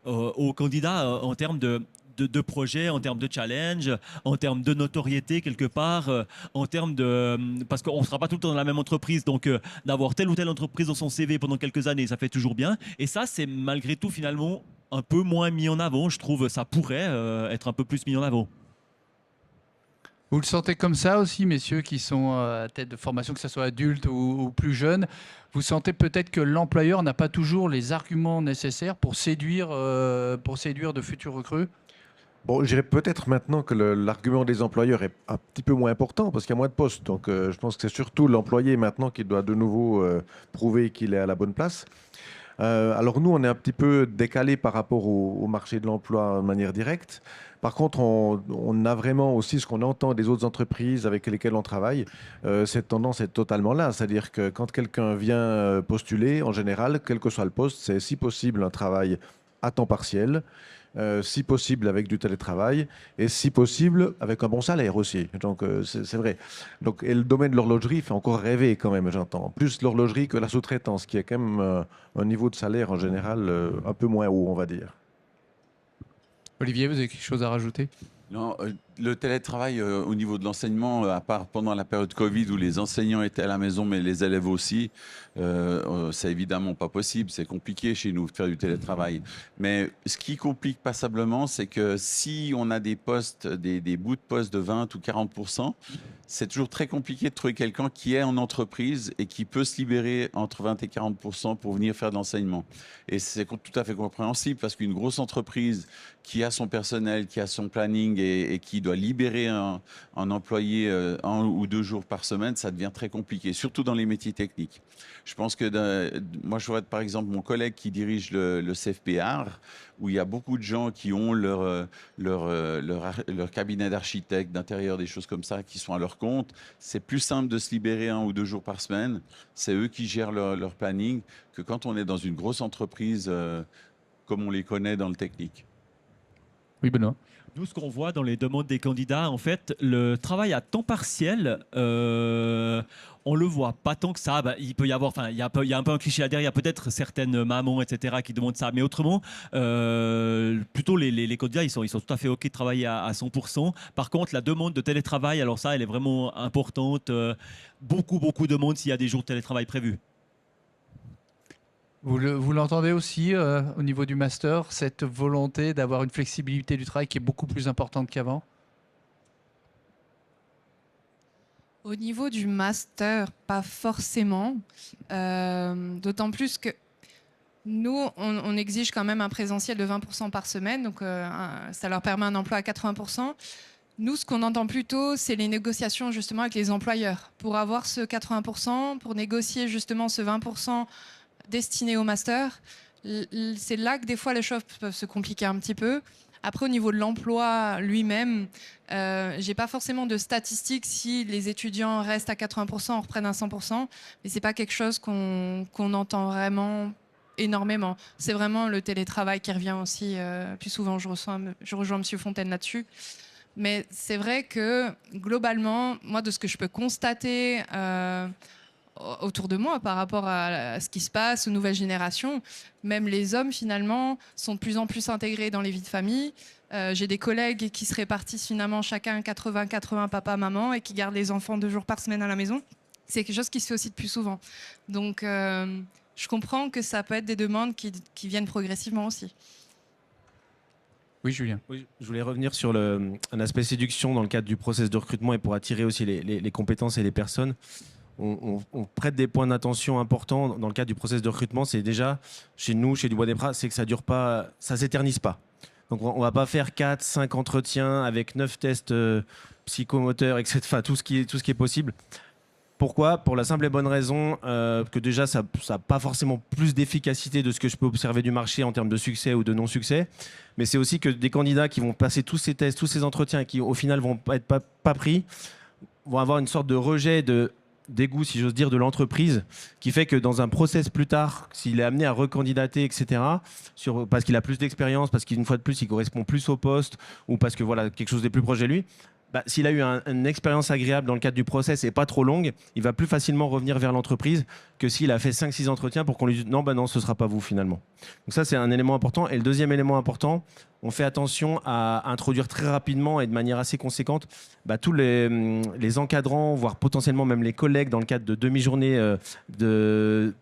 aux candidats en termes de projets, en termes de challenge, en termes de notoriété quelque part, en termes parce qu'on ne sera pas tout le temps dans la même entreprise, donc d'avoir telle ou telle entreprise dans son CV pendant quelques années, ça fait toujours bien. Et ça, c'est malgré tout finalement un peu moins mis en avant. Je trouve ça pourrait être un peu plus mis en avant. Vous le sentez comme ça aussi, messieurs, qui sont à tête de formation, que ce soit adulte ou plus jeune. Vous sentez peut-être que l'employeur n'a pas toujours les arguments nécessaires pour séduire de futurs recrues? Bon, je dirais peut-être maintenant que l'argument des employeurs est un petit peu moins important parce qu'il y a moins de postes. Donc, je pense que c'est surtout l'employé maintenant qui doit de nouveau prouver qu'il est à la bonne place. Alors, nous, on est un petit peu décalé par rapport au marché de l'emploi de manière directe. Par contre, on a vraiment aussi ce qu'on entend des autres entreprises avec lesquelles on travaille. Cette tendance est totalement là. C'est-à-dire que quand quelqu'un vient postuler, en général, quel que soit le poste, c'est si possible un travail à temps partiel. Si possible avec du télétravail et si possible avec un bon salaire aussi. Donc c'est vrai. Donc, et le domaine de l'horlogerie fait encore rêver quand même, j'entends. Plus l'horlogerie que la sous-traitance, qui a quand même un niveau de salaire en général un peu moins haut, on va dire. Olivier, vous avez quelque chose à rajouter? Non, le télétravail au niveau de l'enseignement, à part pendant la période Covid où les enseignants étaient à la maison, mais les élèves aussi, c'est évidemment pas possible. C'est compliqué chez nous de faire du télétravail. Mais ce qui complique passablement, c'est que si on a des postes, des bouts de postes de 20 ou 40%, c'est toujours très compliqué de trouver quelqu'un qui est en entreprise et qui peut se libérer entre 20 et 40% pour venir faire de l'enseignement. Et c'est tout à fait compréhensible parce qu'une grosse entreprise qui a son personnel, qui a son planning et qui doit doit libérer un employé 1 ou 2 jours par semaine, ça devient très compliqué, surtout dans les métiers techniques. Je pense que moi, je vois par exemple mon collègue qui dirige le CFPR, où il y a beaucoup de gens qui ont leur cabinet d'architecte, d'intérieur, des choses comme ça, qui sont à leur compte. C'est plus simple de se libérer 1 ou 2 jours par semaine. C'est eux qui gèrent leur planning que quand on est dans une grosse entreprise comme on les connaît dans le technique. Oui, Benoît. Nous, ce qu'on voit dans les demandes des candidats, en fait, le travail à temps partiel, on le voit pas tant que ça. Bah, il peut y avoir, enfin, il y a un peu un cliché là derrière. Il y a peut-être certaines mamans, etc., qui demandent ça, mais autrement, plutôt les candidats, ils sont tout à fait ok de travailler à 100%. Par contre, la demande de télétravail, alors ça, elle est vraiment importante. Beaucoup demandent s'il y a des jours de télétravail prévus. Vous l'entendez aussi au niveau du master, cette volonté d'avoir une flexibilité du travail qui est beaucoup plus importante qu'avant? Au niveau du master, pas forcément. D'autant plus que nous, on exige quand même un présentiel de 20% par semaine, donc ça leur permet un emploi à 80%. Nous, ce qu'on entend plutôt, c'est les négociations justement avec les employeurs. Pour avoir ce 80%, pour négocier justement ce 20% destiné au master, c'est là que des fois les choses peuvent se compliquer un petit peu. Après, au niveau de l'emploi lui-même, j'ai pas forcément de statistiques si les étudiants restent à 80%, reprennent à 100%, mais c'est pas quelque chose qu'on entend vraiment énormément. C'est vraiment le télétravail qui revient aussi plus souvent. Je rejoins M. Fontaine là-dessus. Mais c'est vrai que globalement, moi, de ce que je peux constater autour de moi par rapport à ce qui se passe aux nouvelles générations, même les hommes finalement sont de plus en plus intégrés dans les vies de famille. J'ai des collègues qui se répartissent finalement chacun 80 papa, maman et qui gardent les enfants 2 jours par semaine à la maison. C'est quelque chose qui se fait aussi de plus souvent. Donc je comprends que ça peut être des demandes qui viennent progressivement aussi. Oui, Julien. Oui, je voulais revenir sur un aspect séduction dans le cadre du process de recrutement et pour attirer aussi les compétences et les personnes. On prête des points d'attention importants dans le cadre du process de recrutement. C'est déjà, chez nous, chez Dubois des Pras, c'est que ça dure pas, ça s'éternise pas. Donc on va pas faire 4, 5 entretiens avec 9 tests psychomoteurs, etc. Enfin, tout ce qui est possible. Pourquoi? Pour la simple et bonne raison que déjà, ça n'a pas forcément plus d'efficacité de ce que je peux observer du marché en termes de succès ou de non-succès. Mais c'est aussi que des candidats qui vont passer tous ces tests, tous ces entretiens et qui, au final, vont être pas pris, vont avoir une sorte de rejet dégoût, si j'ose dire, de l'entreprise, qui fait que dans un process plus tard, s'il est amené à recandidater, etc., parce qu'il a plus d'expérience, parce qu'une fois de plus, il correspond plus au poste, ou parce que voilà, quelque chose de plus proche de lui, s'il a eu une expérience agréable dans le cadre du process et pas trop longue, il va plus facilement revenir vers l'entreprise que s'il a fait 5-6 entretiens pour qu'on lui dise non, ce ne sera pas vous finalement. Donc ça, c'est un élément important. Et le deuxième élément important, on fait attention à introduire très rapidement et de manière assez conséquente tous les encadrants, voire potentiellement même les collègues dans le cadre de demi-journées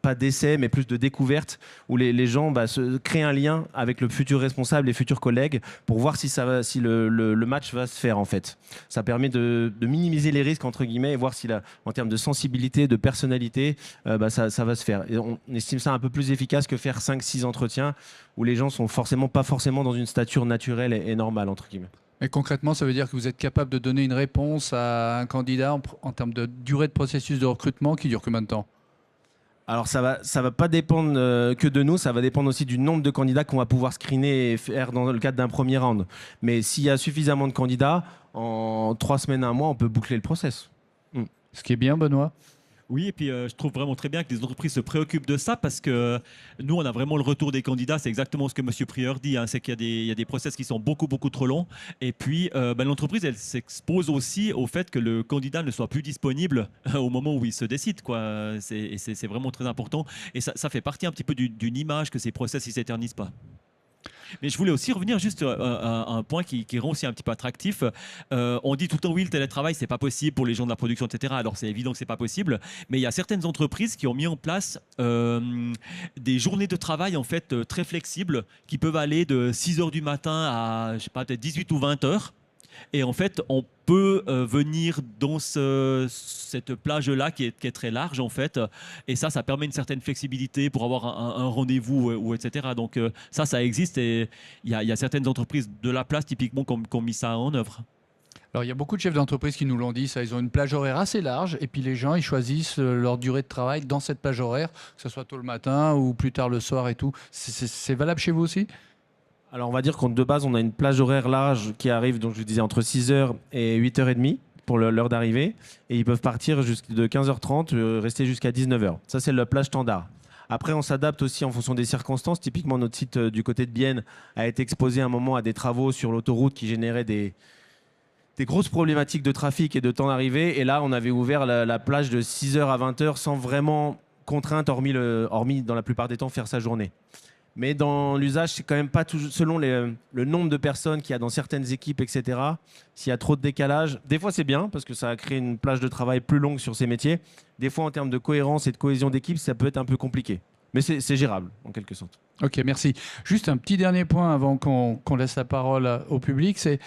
pas d'essai, mais plus de découverte, où les gens se créent un lien avec le futur responsable, les futurs collègues, pour voir si le match va se faire en fait. Ça permet de minimiser les risques entre guillemets et voir si en termes de sensibilité, de personnalité, ça va se faire. Et on estime ça un peu plus efficace que faire 5-6 entretiens où les gens sont pas forcément dans une stature naturelle et normale entre guillemets. Mais concrètement, ça veut dire que vous êtes capable de donner une réponse à un candidat en termes de durée de processus de recrutement qui dure combien de temps? Alors ça va pas dépendre que de nous, ça va dépendre aussi du nombre de candidats qu'on va pouvoir screener et faire dans le cadre d'un premier round. Mais s'il y a suffisamment de candidats, en 3 semaines à un mois, on peut boucler le process. Ce qui est bien, Benoît. Oui, et puis je trouve vraiment très bien que les entreprises se préoccupent de ça parce que nous, on a vraiment le retour des candidats. C'est exactement ce que M. Prieur dit, c'est qu'il y a des process qui sont beaucoup trop longs. Et puis, l'entreprise, elle s'expose aussi au fait que le candidat ne soit plus disponible au moment où il se décide, quoi. C'est vraiment très important. Et ça fait partie un petit peu d'une image que ces process ne s'éternisent pas. Mais je voulais aussi revenir juste à un point qui rend aussi un petit peu attractif. On dit tout le temps, oui, le télétravail, c'est pas possible pour les gens de la production, etc. Alors, c'est évident que c'est pas possible. Mais il y a certaines entreprises qui ont mis en place des journées de travail, en fait, très flexibles, qui peuvent aller de 6 h du matin à, je sais pas, peut-être 18 ou 20 h. Et en fait, on peut venir dans cette plage-là qui est très large, en fait. Et ça permet une certaine flexibilité pour avoir un rendez-vous, ou etc. Donc ça existe et il y a certaines entreprises de la place, typiquement, qui ont mis ça en œuvre. Alors, il y a beaucoup de chefs d'entreprise qui nous l'ont dit, ça. Ils ont une plage horaire assez large et puis les gens, ils choisissent leur durée de travail dans cette plage horaire, que ce soit tôt le matin ou plus tard le soir et tout. C'est valable chez vous aussi? Alors, on va dire qu'on de base, on a une plage horaire large qui arrive, donc je disais, entre 6h et 8h30 pour l'heure d'arrivée. Et ils peuvent partir de 15h30, rester jusqu'à 19h. Ça, c'est la plage standard. Après, on s'adapte aussi en fonction des circonstances. Typiquement, notre site du côté de Bienne a été exposé à un moment à des travaux sur l'autoroute qui généraient des grosses problématiques de trafic et de temps d'arrivée. Et là, on avait ouvert la plage de 6h à 20h sans vraiment contrainte, hormis dans la plupart des temps faire sa journée. Mais dans l'usage, c'est quand même pas toujours selon le nombre de personnes qu'il y a dans certaines équipes, etc. S'il y a trop de décalage, des fois c'est bien parce que ça a créé une plage de travail plus longue sur ces métiers. Des fois, en termes de cohérence et de cohésion d'équipe, ça peut être un peu compliqué. Mais c'est gérable, en quelque sorte. Ok, merci. Juste un petit dernier point avant qu'on laisse la parole au public, c'est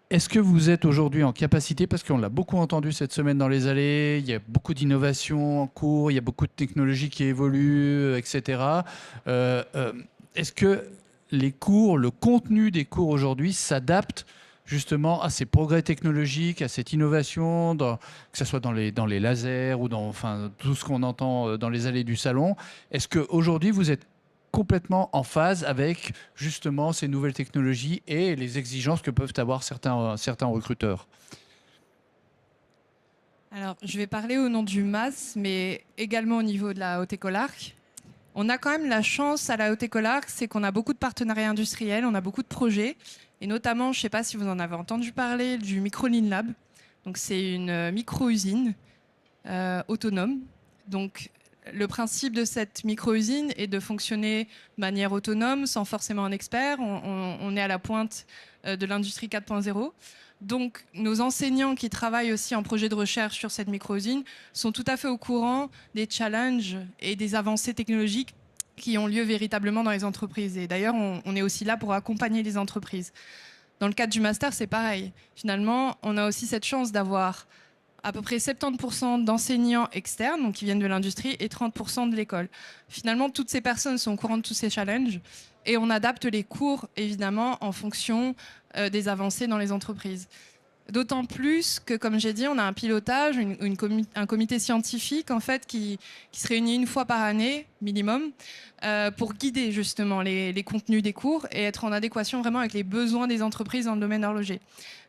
est-ce que vous êtes aujourd'hui en capacité, parce qu'on l'a beaucoup entendu cette semaine dans les allées, il y a beaucoup d'innovations en cours, il y a beaucoup de technologies qui évoluent, etc. Est-ce que les cours, le contenu des cours aujourd'hui s'adapte justement à ces progrès technologiques, à cette innovation, que ce soit dans les lasers ou dans tout ce qu'on entend dans les allées du salon? Est-ce qu'aujourd'hui, vous êtes complètement en phase avec justement ces nouvelles technologies et les exigences que peuvent avoir certains recruteurs? Alors, je vais parler au nom du MAS, mais également au niveau de la Haute École Arc. On a quand même la chance à la Haute École Arc, c'est qu'on a beaucoup de partenariats industriels, on a beaucoup de projets, et notamment, je ne sais pas si vous en avez entendu parler, du Microline Lab. Donc, c'est une micro-usine autonome. Donc, le principe de cette micro-usine est de fonctionner de manière autonome, sans forcément un expert. On est à la pointe de l'industrie 4.0. Donc, nos enseignants qui travaillent aussi en projet de recherche sur cette micro-usine sont tout à fait au courant des challenges et des avancées technologiques qui ont lieu véritablement dans les entreprises. Et d'ailleurs, on est aussi là pour accompagner les entreprises. Dans le cadre du master, c'est pareil. Finalement, on a aussi cette chance d'avoir à peu près 70% d'enseignants externes, donc qui viennent de l'industrie, et 30% de l'école. Finalement, toutes ces personnes sont au courant de tous ces challenges et on adapte les cours, évidemment, en fonction des avancées dans les entreprises. D'autant plus que, comme j'ai dit, on a un pilotage, un comité scientifique en fait, qui se réunit une fois par année, minimum, pour guider justement les contenus des cours et être en adéquation vraiment avec les besoins des entreprises dans le domaine horloger.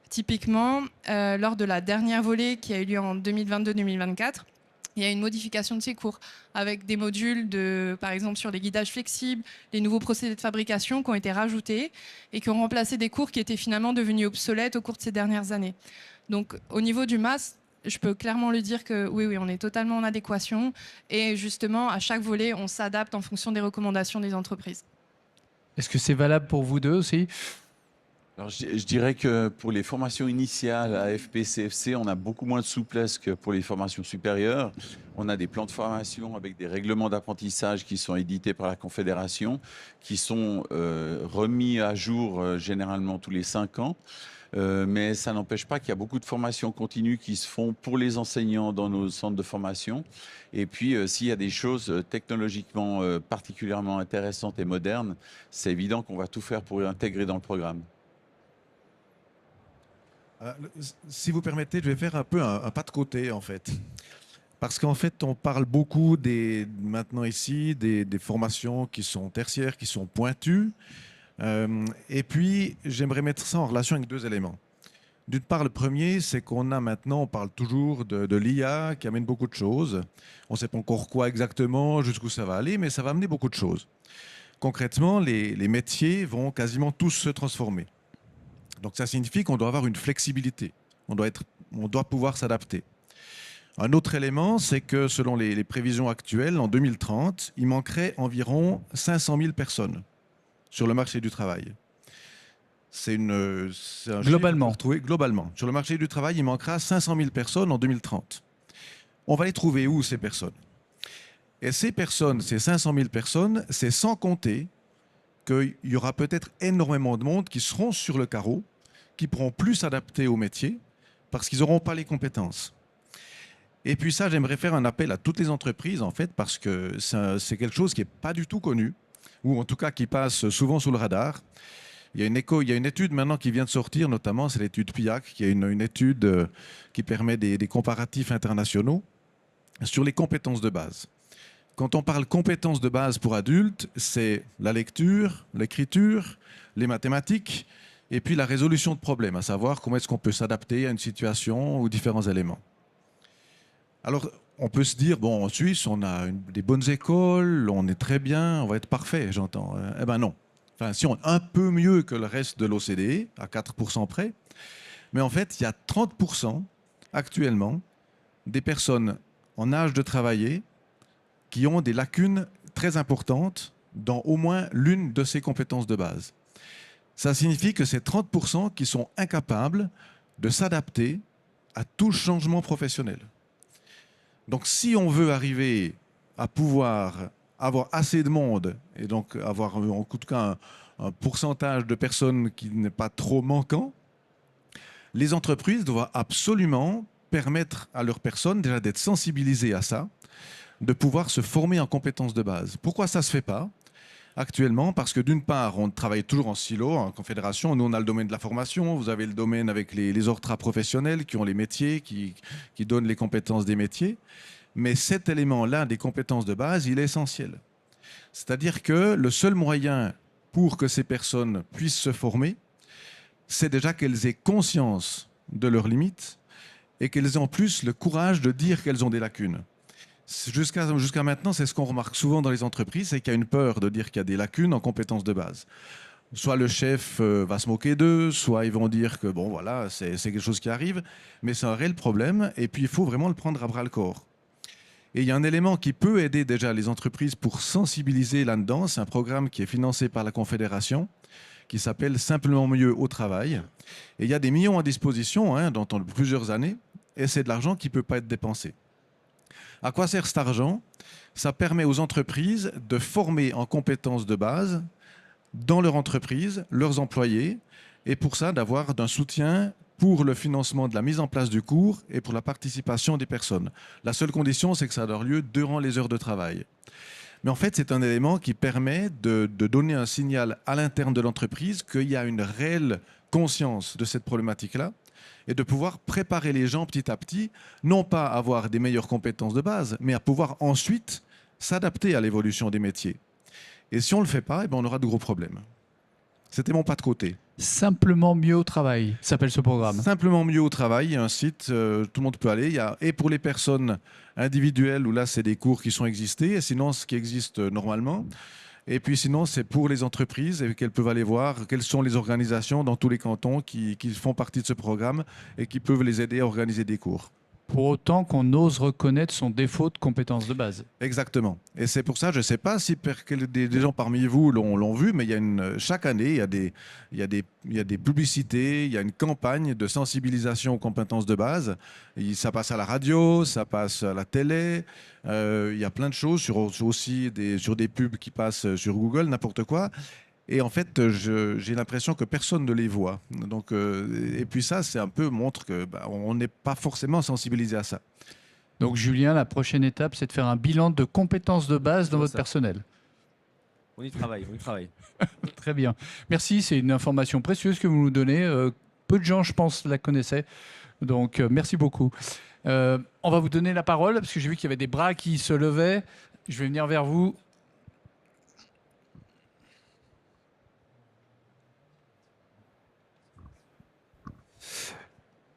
Typiquement, lors de la dernière volée qui a eu lieu en 2022-2024, il y a une modification de ces cours avec des modules, par exemple sur les guidages flexibles, les nouveaux procédés de fabrication qui ont été rajoutés et qui ont remplacé des cours qui étaient finalement devenus obsolètes au cours de ces dernières années. Donc au niveau du MAS, je peux clairement le dire que oui, on est totalement en adéquation et justement à chaque volet, on s'adapte en fonction des recommandations des entreprises. Est-ce que c'est valable pour vous deux aussi? Alors, je dirais que pour les formations initiales AFP, CFC, on a beaucoup moins de souplesse que pour les formations supérieures. On a des plans de formation avec des règlements d'apprentissage qui sont édités par la Confédération, qui sont remis à jour généralement tous les 5 ans. Mais ça n'empêche pas qu'il y a beaucoup de formations continues qui se font pour les enseignants dans nos centres de formation. Et puis, s'il y a des choses technologiquement particulièrement intéressantes et modernes, c'est évident qu'on va tout faire pour l'intégrer dans le programme. Si vous permettez, je vais faire un peu un pas de côté, en fait. Parce qu'en fait, on parle beaucoup maintenant ici des formations qui sont tertiaires, qui sont pointues. Et puis, j'aimerais mettre ça en relation avec 2 éléments. D'une part, le premier, c'est qu'on a maintenant, on parle toujours de l'IA qui amène beaucoup de choses. On ne sait pas encore quoi exactement, jusqu'où ça va aller, mais ça va amener beaucoup de choses. Concrètement, les métiers vont quasiment tous se transformer. Donc ça signifie qu'on doit avoir une flexibilité. On doit pouvoir s'adapter. Un autre élément, c'est que selon les prévisions actuelles, en 2030, il manquerait environ 500 000 personnes sur le marché du travail. C'est un Globalement. Globalement. Sur le marché du travail, il manquera 500 000 personnes en 2030. On va les trouver où, ces personnes? Et ces 500 000 personnes, c'est sans compter qu'il y aura peut-être énormément de monde qui seront sur le carreau, qui pourront plus s'adapter au métier parce qu'ils n'auront pas les compétences. Et puis ça, j'aimerais faire un appel à toutes les entreprises, en fait, parce que c'est quelque chose qui n'est pas du tout connu, ou en tout cas qui passe souvent sous le radar. Il y a une étude maintenant qui vient de sortir, notamment, c'est l'étude PIAC, qui est une étude qui permet des comparatifs internationaux sur les compétences de base. Quand on parle compétences de base pour adultes, c'est la lecture, l'écriture, les mathématiques, et puis la résolution de problèmes, à savoir comment est-ce qu'on peut s'adapter à une situation ou différents éléments. Alors, on peut se dire, bon, en Suisse, on a des bonnes écoles, on est très bien, on va être parfait, j'entends. Eh ben non. Enfin, si on est un peu mieux que le reste de l'OCDE, à 4% près, mais en fait, il y a 30% actuellement des personnes en âge de travailler qui ont des lacunes très importantes dans au moins l'une de ces compétences de base. Ça signifie que c'est 30% qui sont incapables de s'adapter à tout changement professionnel. Donc si on veut arriver à pouvoir avoir assez de monde et donc avoir en tout cas un pourcentage de personnes qui n'est pas trop manquant, les entreprises doivent absolument permettre à leurs personnes déjà d'être sensibilisées à ça, de pouvoir se former en compétences de base. Pourquoi ça ne se fait pas actuellement? Parce que d'une part, on travaille toujours en silo, en confédération. Nous, on a le domaine de la formation. Vous avez le domaine avec les orthra professionnels qui ont les métiers, qui donnent les compétences des métiers. Mais cet élément-là des compétences de base, il est essentiel. C'est-à-dire que le seul moyen pour que ces personnes puissent se former, c'est déjà qu'elles aient conscience de leurs limites et qu'elles aient en plus le courage de dire qu'elles ont des lacunes. Jusqu'à maintenant, c'est ce qu'on remarque souvent dans les entreprises, c'est qu'il y a une peur de dire qu'il y a des lacunes en compétences de base. Soit le chef va se moquer d'eux, soit ils vont dire que bon voilà, c'est quelque chose qui arrive, mais c'est un réel problème et puis il faut vraiment le prendre à bras le corps. Et il y a un élément qui peut aider déjà les entreprises pour sensibiliser là-dedans, c'est un programme qui est financé par la Confédération, qui s'appelle Simplement mieux au travail. Et il y a des millions à disposition, dans plusieurs années, et c'est de l'argent qui ne peut pas être dépensé. À quoi sert cet argent? Ça permet aux entreprises de former en compétences de base dans leur entreprise, leurs employés, et pour ça d'avoir un soutien pour le financement de la mise en place du cours et pour la participation des personnes. La seule condition, c'est que ça a leur lieu durant les heures de travail. Mais en fait, c'est un élément qui permet de donner un signal à l'interne de l'entreprise qu'il y a une réelle conscience de cette problématique-là et de pouvoir préparer les gens petit à petit, non pas à avoir des meilleures compétences de base, mais à pouvoir ensuite s'adapter à l'évolution des métiers. Et si on ne le fait pas, on aura de gros problèmes. C'était mon pas de côté. Simplement mieux au travail, s'appelle ce programme. Simplement mieux au travail, il y a un site, tout le monde peut aller. Et pour les personnes individuelles, où là, c'est des cours qui sont existés, et sinon, ce qui existe normalement. Et puis sinon, c'est pour les entreprises et qu'elles peuvent aller voir quelles sont les organisations dans tous les cantons qui font partie de ce programme et qui peuvent les aider à organiser des cours. Pour autant qu'on ose reconnaître son défaut de compétences de base. Exactement. Et c'est pour ça, je ne sais pas si des gens parmi vous l'ont vu, mais chaque année, il y a des publicités, il y a une campagne de sensibilisation aux compétences de base. Et ça passe à la radio, ça passe à la télé, il y a plein de choses, sur des pubs qui passent sur Google, n'importe quoi. Et en fait, j'ai l'impression que personne ne les voit. Donc, et puis ça, c'est un peu montre qu'on n'est pas forcément sensibilisé à ça. Donc Julien, la prochaine étape, c'est de faire un bilan de compétences de base dans votre personnel. On y travaille, on y travaille. Très bien. Merci, c'est une information précieuse que vous nous donnez. Peu de gens, je pense, la connaissaient. Donc, merci beaucoup. On va vous donner la parole, parce que j'ai vu qu'il y avait des bras qui se levaient. Je vais venir vers vous.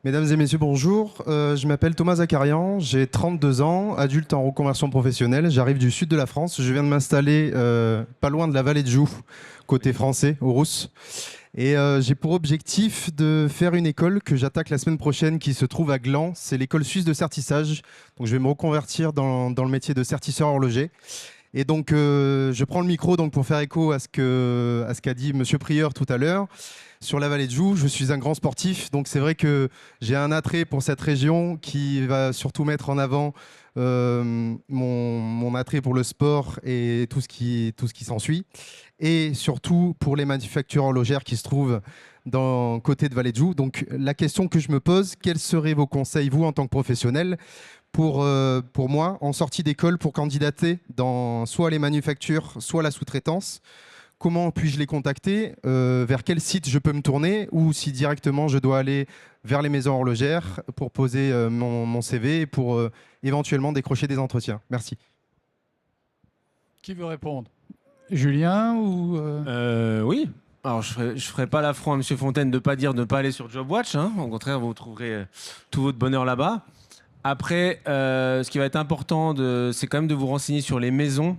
Mesdames et messieurs, bonjour. Je m'appelle Thomas Zakarian, j'ai 32 ans, adulte en reconversion professionnelle. J'arrive du sud de la France. Je viens de m'installer pas loin de la vallée de Joux, côté français, aux Rousses. Et j'ai pour objectif de faire une école que j'attaque la semaine prochaine qui se trouve à Gland. C'est l'école suisse de certissage. Donc je vais me reconvertir dans le métier de certisseur horloger. Et donc je prends le micro pour faire écho à ce qu'a dit Monsieur Prieur tout à l'heure. Sur la vallée de Joux, je suis un grand sportif, donc c'est vrai que j'ai un attrait pour cette région qui va surtout mettre en avant mon attrait pour le sport et tout ce qui s'ensuit, et surtout pour les manufactures horlogères qui se trouvent dans côté de vallée de Joux. Donc la question que je me pose, quels seraient vos conseils, vous en tant que professionnel, pour moi, en sortie d'école, pour candidater dans soit les manufactures, soit la sous-traitance? comment puis-je les contacter, vers quel site je peux me tourner, ou si directement je dois aller vers les maisons horlogères pour poser mon CV et pour éventuellement décrocher des entretiens. Merci. Qui veut répondre? Julien ou Oui. Alors, je ferai pas l'affront à M. Fontaine de pas dire de ne pas aller sur JobWatch. Hein. Au contraire, vous trouverez tout votre bonheur là-bas. Après, ce qui va être important, c'est quand même de vous renseigner sur les maisons.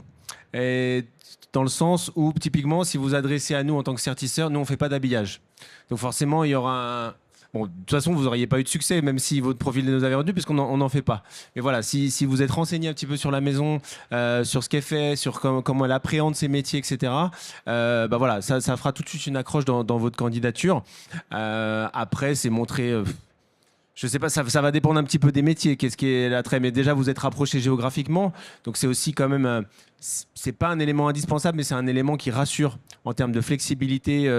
Et dans le sens où, typiquement, si vous vous adressez à nous en tant que certisseur, nous, on ne fait pas d'habillage. Donc forcément, il y aura un... Bon, de toute façon, vous n'auriez pas eu de succès, même si votre profil nous avait retenu, puisqu'on n'en fait pas. Mais voilà, si vous êtes renseigné un petit peu sur la maison, sur ce qu'elle fait, sur comment elle appréhende ses métiers, etc., bah voilà, ça fera tout de suite une accroche dans votre candidature. Après, c'est montrer... je sais pas, ça va dépendre un petit peu des métiers, qu'est-ce qui est l'attrait. Mais déjà, vous êtes rapproché géographiquement, donc c'est aussi quand même... c'est pas un élément indispensable, mais c'est un élément qui rassure en termes de flexibilité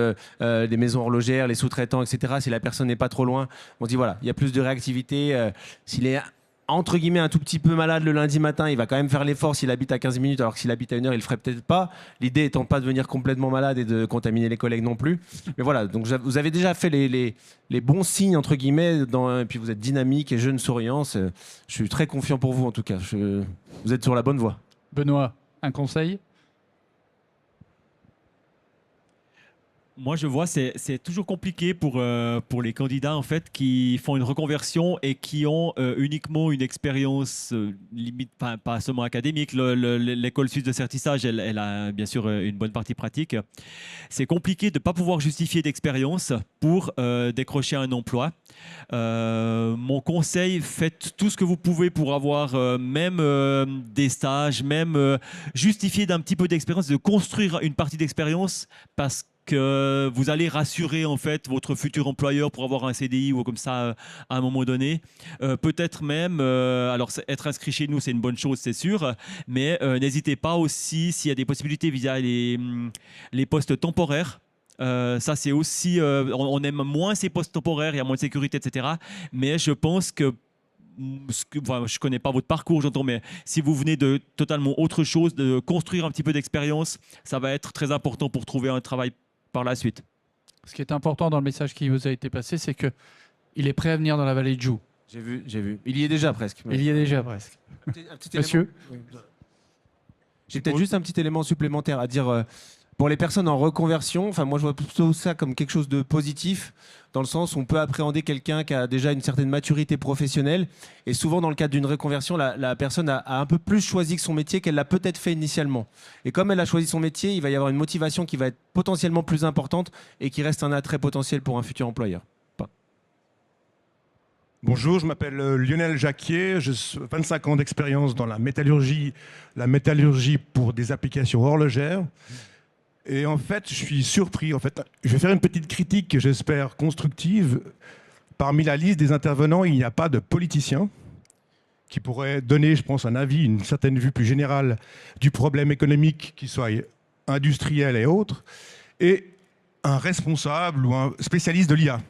des maisons horlogères, les sous-traitants, etc. Si la personne n'est pas trop loin, on dit voilà, il y a plus de réactivité. S'il est entre guillemets un tout petit peu malade le lundi matin, il va quand même faire l'effort s'il habite à 15 minutes, alors que s'il habite à 1 heure, il le ferait peut-être pas. L'idée étant pas de devenir complètement malade et de contaminer les collègues non plus. Mais voilà, donc vous avez déjà fait les bons signes entre guillemets, et puis vous êtes dynamique et jeune souriant. Je suis très confiant pour vous en tout cas. Vous êtes sur la bonne voie. Benoît, un conseil? Moi, je vois, c'est toujours compliqué pour les candidats en fait qui font une reconversion et qui ont uniquement une expérience limite, pas seulement académique. L'école suisse de certissage, elle a bien sûr une bonne partie pratique. C'est compliqué de ne pas pouvoir justifier d'expérience pour décrocher un emploi. Mon conseil, faites tout ce que vous pouvez pour avoir même des stages, même justifier d'un petit peu d'expérience, de construire une partie d'expérience parce que vous allez rassurer en fait votre futur employeur pour avoir un CDI ou comme ça à un moment donné. Peut-être même, alors être inscrit chez nous c'est une bonne chose c'est sûr, mais n'hésitez pas aussi s'il y a des possibilités via les postes temporaires. Ça c'est aussi, on aime moins ces postes temporaires, il y a moins de sécurité, etc. Mais je pense que enfin, je ne connais pas votre parcours, j'entends, mais si vous venez de totalement autre chose, de construire un petit peu d'expérience, ça va être très important pour trouver un travail par la suite. Ce qui est important dans le message qui vous a été passé, c'est qu'il est prêt à venir dans la vallée de Joux. J'ai vu. Il y est déjà presque. Il y est déjà presque. Un petit Monsieur? J'ai peut-être juste un petit élément supplémentaire à dire. Pour les personnes en reconversion, enfin moi je vois plutôt ça comme quelque chose de positif, dans le sens où on peut appréhender quelqu'un qui a déjà une certaine maturité professionnelle, et souvent dans le cadre d'une reconversion, la personne a un peu plus choisi que son métier qu'elle l'a peut-être fait initialement. Et comme elle a choisi son métier, il va y avoir une motivation qui va être potentiellement plus importante et qui reste un attrait potentiel pour un futur employeur. Bonjour, je m'appelle Lionel Jacquier, j'ai 25 ans d'expérience dans la métallurgie pour des applications horlogères. Et en fait, je suis surpris. En fait, je vais faire une petite critique que j'espère constructive. Parmi la liste des intervenants, il n'y a pas de politicien qui pourrait donner, je pense, un avis, une certaine vue plus générale du problème économique, qui soit industriel et autres, et un responsable ou un spécialiste de l'IA.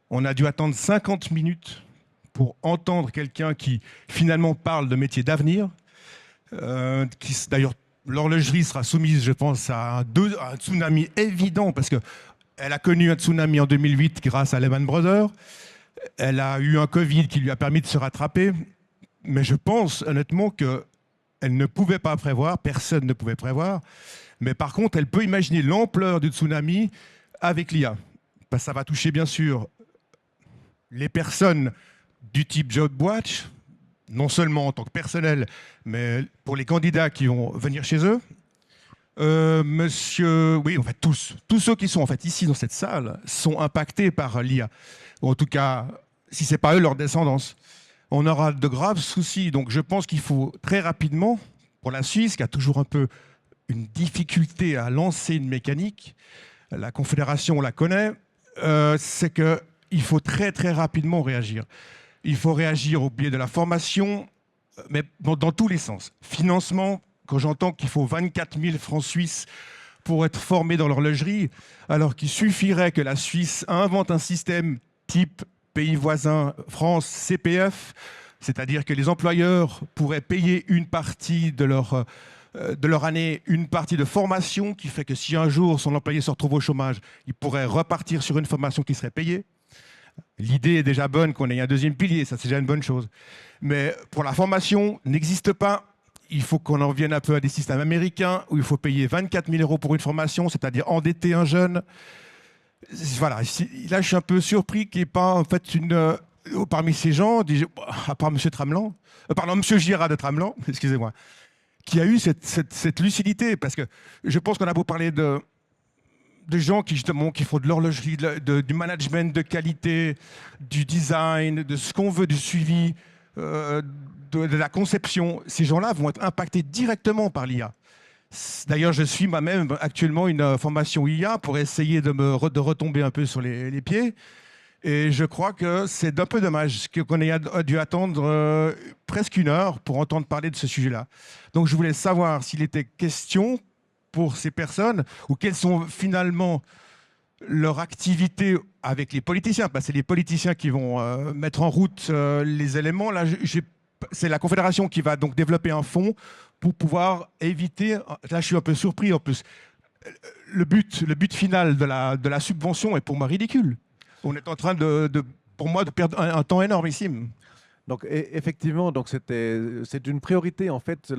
On a dû attendre 50 minutes pour entendre quelqu'un qui finalement parle de métiers d'avenir, qui d'ailleurs l'horlogerie sera soumise, je pense, à un tsunami évident, parce qu'elle a connu un tsunami en 2008 grâce à Lehman Brothers. Elle a eu un Covid qui lui a permis de se rattraper. Mais je pense honnêtement qu'elle ne pouvait pas prévoir, personne ne pouvait prévoir. Mais par contre, elle peut imaginer l'ampleur du tsunami avec l'IA. Parce que ça va toucher bien sûr les personnes du type JobWatch, non seulement en tant que personnel, mais pour les candidats qui vont venir chez eux. Oui, en fait, tous ceux qui sont en fait ici dans cette salle sont impactés par l'IA. Ou en tout cas, si ce n'est pas eux, leur descendance. On aura de graves soucis. Donc je pense qu'il faut très rapidement, pour la Suisse, qui a toujours un peu une difficulté à lancer une mécanique, la Confédération, on la connaît, c'est qu'il faut très très rapidement réagir. Il faut réagir au biais de la formation, mais dans tous les sens. Financement, quand j'entends qu'il faut 24 000 francs suisses pour être formé dans l'horlogerie, alors qu'il suffirait que la Suisse invente un système type pays voisin, France, CPF, c'est-à-dire que les employeurs pourraient payer une partie de leur de leur année une partie de formation qui fait que si un jour son employé se retrouve au chômage, il pourrait repartir sur une formation qui serait payée. L'idée est déjà bonne qu'on ait un deuxième pilier, ça c'est déjà une bonne chose. Mais pour la formation, n'existe pas. Il faut qu'on en revienne un peu à des systèmes américains où il faut payer 24 000 € pour une formation, c'est-à-dire endetter un jeune. Voilà, là je suis un peu surpris qu'il n'y ait pas en fait parmi ces gens, à part M. Tramelan, pardon, M. Girard de Tramelan, excusez-moi, qui a eu cette lucidité, parce que je pense qu'on a beau parler de gens qui justement qui font de l'horlogerie, du management de qualité, du design, de ce qu'on veut, du suivi, de la conception. Ces gens-là vont être impactés directement par l'IA. D'ailleurs, je suis moi-même actuellement une formation IA pour essayer de retomber un peu sur les pieds. Et je crois que c'est un peu dommage qu'on ait dû attendre presque 1 heure pour entendre parler de ce sujet-là. Donc, je voulais savoir s'il était question pour ces personnes ou quelles sont finalement leurs activités avec les politiciens. Parce que c'est les politiciens qui vont mettre en route les éléments. Là, c'est la Confédération qui va donc développer un fonds pour pouvoir éviter. Là, je suis un peu surpris en plus. Le but final de la subvention est pour moi ridicule. On est en train pour moi, de perdre un temps énormissime. Donc effectivement, donc c'est une priorité en fait.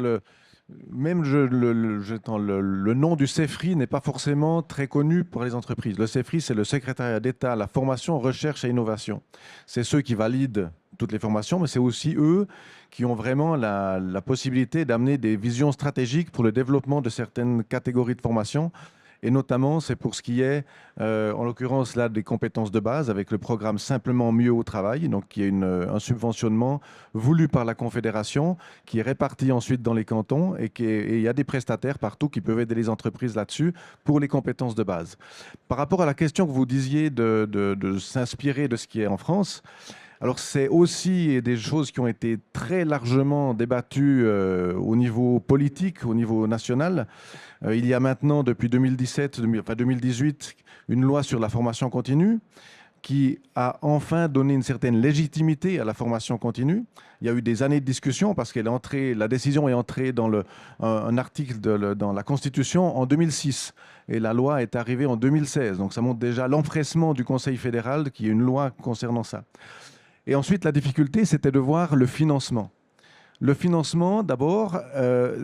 Même le nom du CEFRI n'est pas forcément très connu pour les entreprises. Le CEFRI, c'est le secrétariat d'État à la formation, recherche et innovation. C'est ceux qui valident toutes les formations, mais c'est aussi eux qui ont vraiment la possibilité d'amener des visions stratégiques pour le développement de certaines catégories de formation. Et notamment, c'est pour ce qui est, en l'occurrence, là, des compétences de base, avec le programme Simplement mieux au travail, donc qui est un subventionnement voulu par la Confédération, qui est réparti ensuite dans les cantons, et il y a des prestataires partout qui peuvent aider les entreprises là-dessus pour les compétences de base. Par rapport à la question que vous disiez de s'inspirer de ce qui est en France, alors c'est aussi des choses qui ont été très largement débattues au niveau politique, au niveau national. Il y a maintenant, depuis 2018, une loi sur la formation continue qui a enfin donné une certaine légitimité à la formation continue. Il y a eu des années de discussion parce que la décision est entrée dans un article dans la Constitution en 2006 et la loi est arrivée en 2016. Donc ça montre déjà l'empressement du Conseil fédéral qui est une loi concernant ça. Et ensuite, la difficulté, c'était de voir le financement. Le financement, d'abord,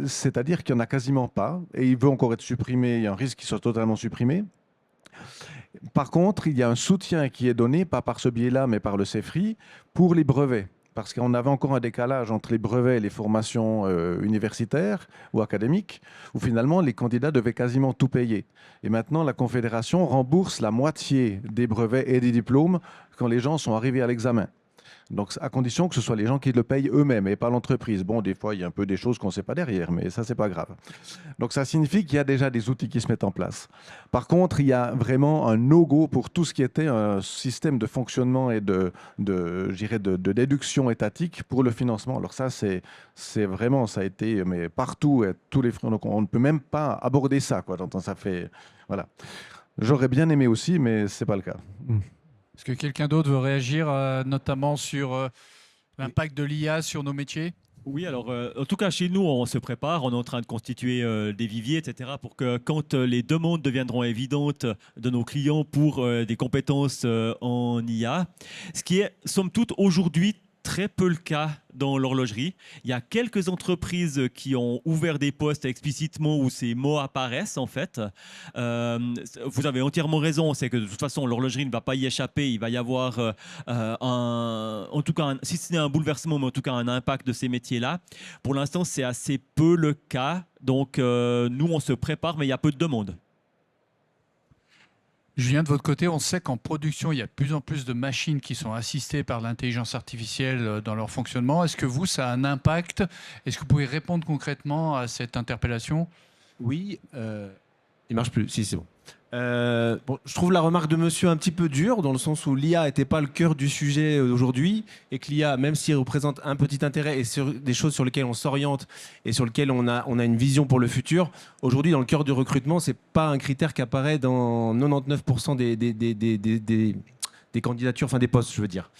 c'est-à-dire qu'il n'y en a quasiment pas, et il veut encore être supprimé, il y a un risque qu'il soit totalement supprimé. Par contre, il y a un soutien qui est donné, pas par ce biais-là, mais par le CEFRI, pour les brevets. Parce qu'on avait encore un décalage entre les brevets et les formations universitaires ou académiques, où finalement les candidats devaient quasiment tout payer. Et maintenant, la Confédération rembourse la moitié des brevets et des diplômes quand les gens sont arrivés à l'examen. Donc, à condition que ce soit les gens qui le payent eux-mêmes et pas l'entreprise. Bon, des fois, il y a un peu des choses qu'on ne sait pas derrière, mais ça, c'est pas grave. Donc, ça signifie qu'il y a déjà des outils qui se mettent en place. Par contre, il y a vraiment un no-go pour tout ce qui était un système de fonctionnement et de déduction étatique pour le financement. Alors ça, c'est vraiment, ça a été mais partout, et tous les donc on ne peut même pas aborder ça, quoi. Donc, ça fait, voilà. J'aurais bien aimé aussi, mais c'est pas le cas. Est-ce que quelqu'un d'autre veut réagir, notamment sur l'impact de l'IA sur nos métiers ? Oui, alors en tout cas chez nous, on se prépare, on est en train de constituer des viviers, etc. pour que quand les demandes deviendront évidentes de nos clients pour des compétences en IA, ce qui est somme toute aujourd'hui très peu le cas dans l'horlogerie. Il y a quelques entreprises qui ont ouvert des postes explicitement où ces mots apparaissent en fait. Vous avez entièrement raison, c'est que de toute façon l'horlogerie ne va pas y échapper. Il va y avoir en tout cas, si ce n'est un bouleversement, mais en tout cas un impact de ces métiers-là. Pour l'instant, c'est assez peu le cas. Donc nous, on se prépare, mais il y a peu de demandes. Julien, de votre côté, on sait qu'en production, il y a de plus en plus de machines qui sont assistées par l'intelligence artificielle dans leur fonctionnement. Est-ce que vous, ça a un impact ? Est-ce que vous pouvez répondre concrètement à cette interpellation ? Oui, il marche plus. Si, c'est bon. Bon, je trouve la remarque de monsieur un petit peu dure, dans le sens où l'IA n'était pas le cœur du sujet aujourd'hui, et que l'IA, même s'il représente un petit intérêt et sur des choses sur lesquelles on s'oriente et sur lesquelles on a une vision pour le futur, aujourd'hui, dans le cœur du recrutement, c'est pas un critère qui apparaît dans 99% des des candidatures, enfin des postes, je veux dire.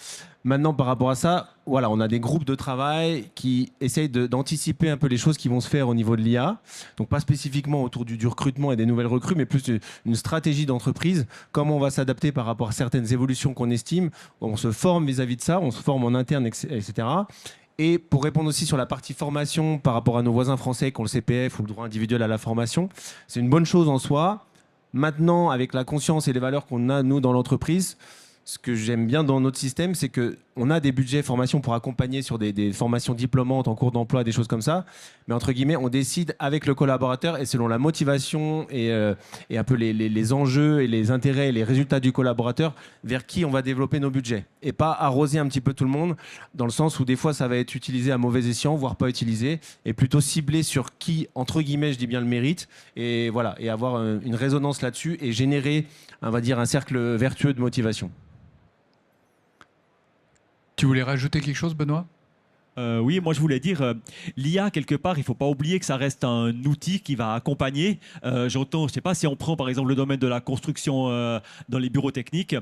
Maintenant, par rapport à ça, voilà, on a des groupes de travail qui essayent d'anticiper un peu les choses qui vont se faire au niveau de l'IA. Donc pas spécifiquement autour du recrutement et des nouvelles recrues, mais plus une stratégie d'entreprise. Comment on va s'adapter par rapport à certaines évolutions qu'on estime. On se forme vis-à-vis de ça, on se forme en interne, etc. Et pour répondre aussi sur la partie formation par rapport à nos voisins français qui ont le CPF ou le droit individuel à la formation, c'est une bonne chose en soi. Maintenant, avec la conscience et les valeurs qu'on a, nous, dans l'entreprise, ce que j'aime bien dans notre système, c'est qu'on a des budgets formation pour accompagner sur des formations diplômantes en cours d'emploi, des choses comme ça. Mais entre guillemets, on décide avec le collaborateur et selon la motivation et un peu les enjeux et les intérêts et les résultats du collaborateur vers qui on va développer nos budgets. Et pas arroser un petit peu tout le monde dans le sens où des fois ça va être utilisé à mauvais escient, voire pas utilisé, et plutôt ciblé sur qui, entre guillemets, je dis bien le mérite, et voilà, et avoir une résonance là-dessus et générer, on va dire, un cercle vertueux de motivation. Tu voulais rajouter quelque chose, Benoît ? Oui, moi je voulais dire, l'IA, quelque part, il ne faut pas oublier que ça reste un outil qui va accompagner. J'entends, je ne sais pas, si on prend par exemple le domaine de la construction dans les bureaux techniques,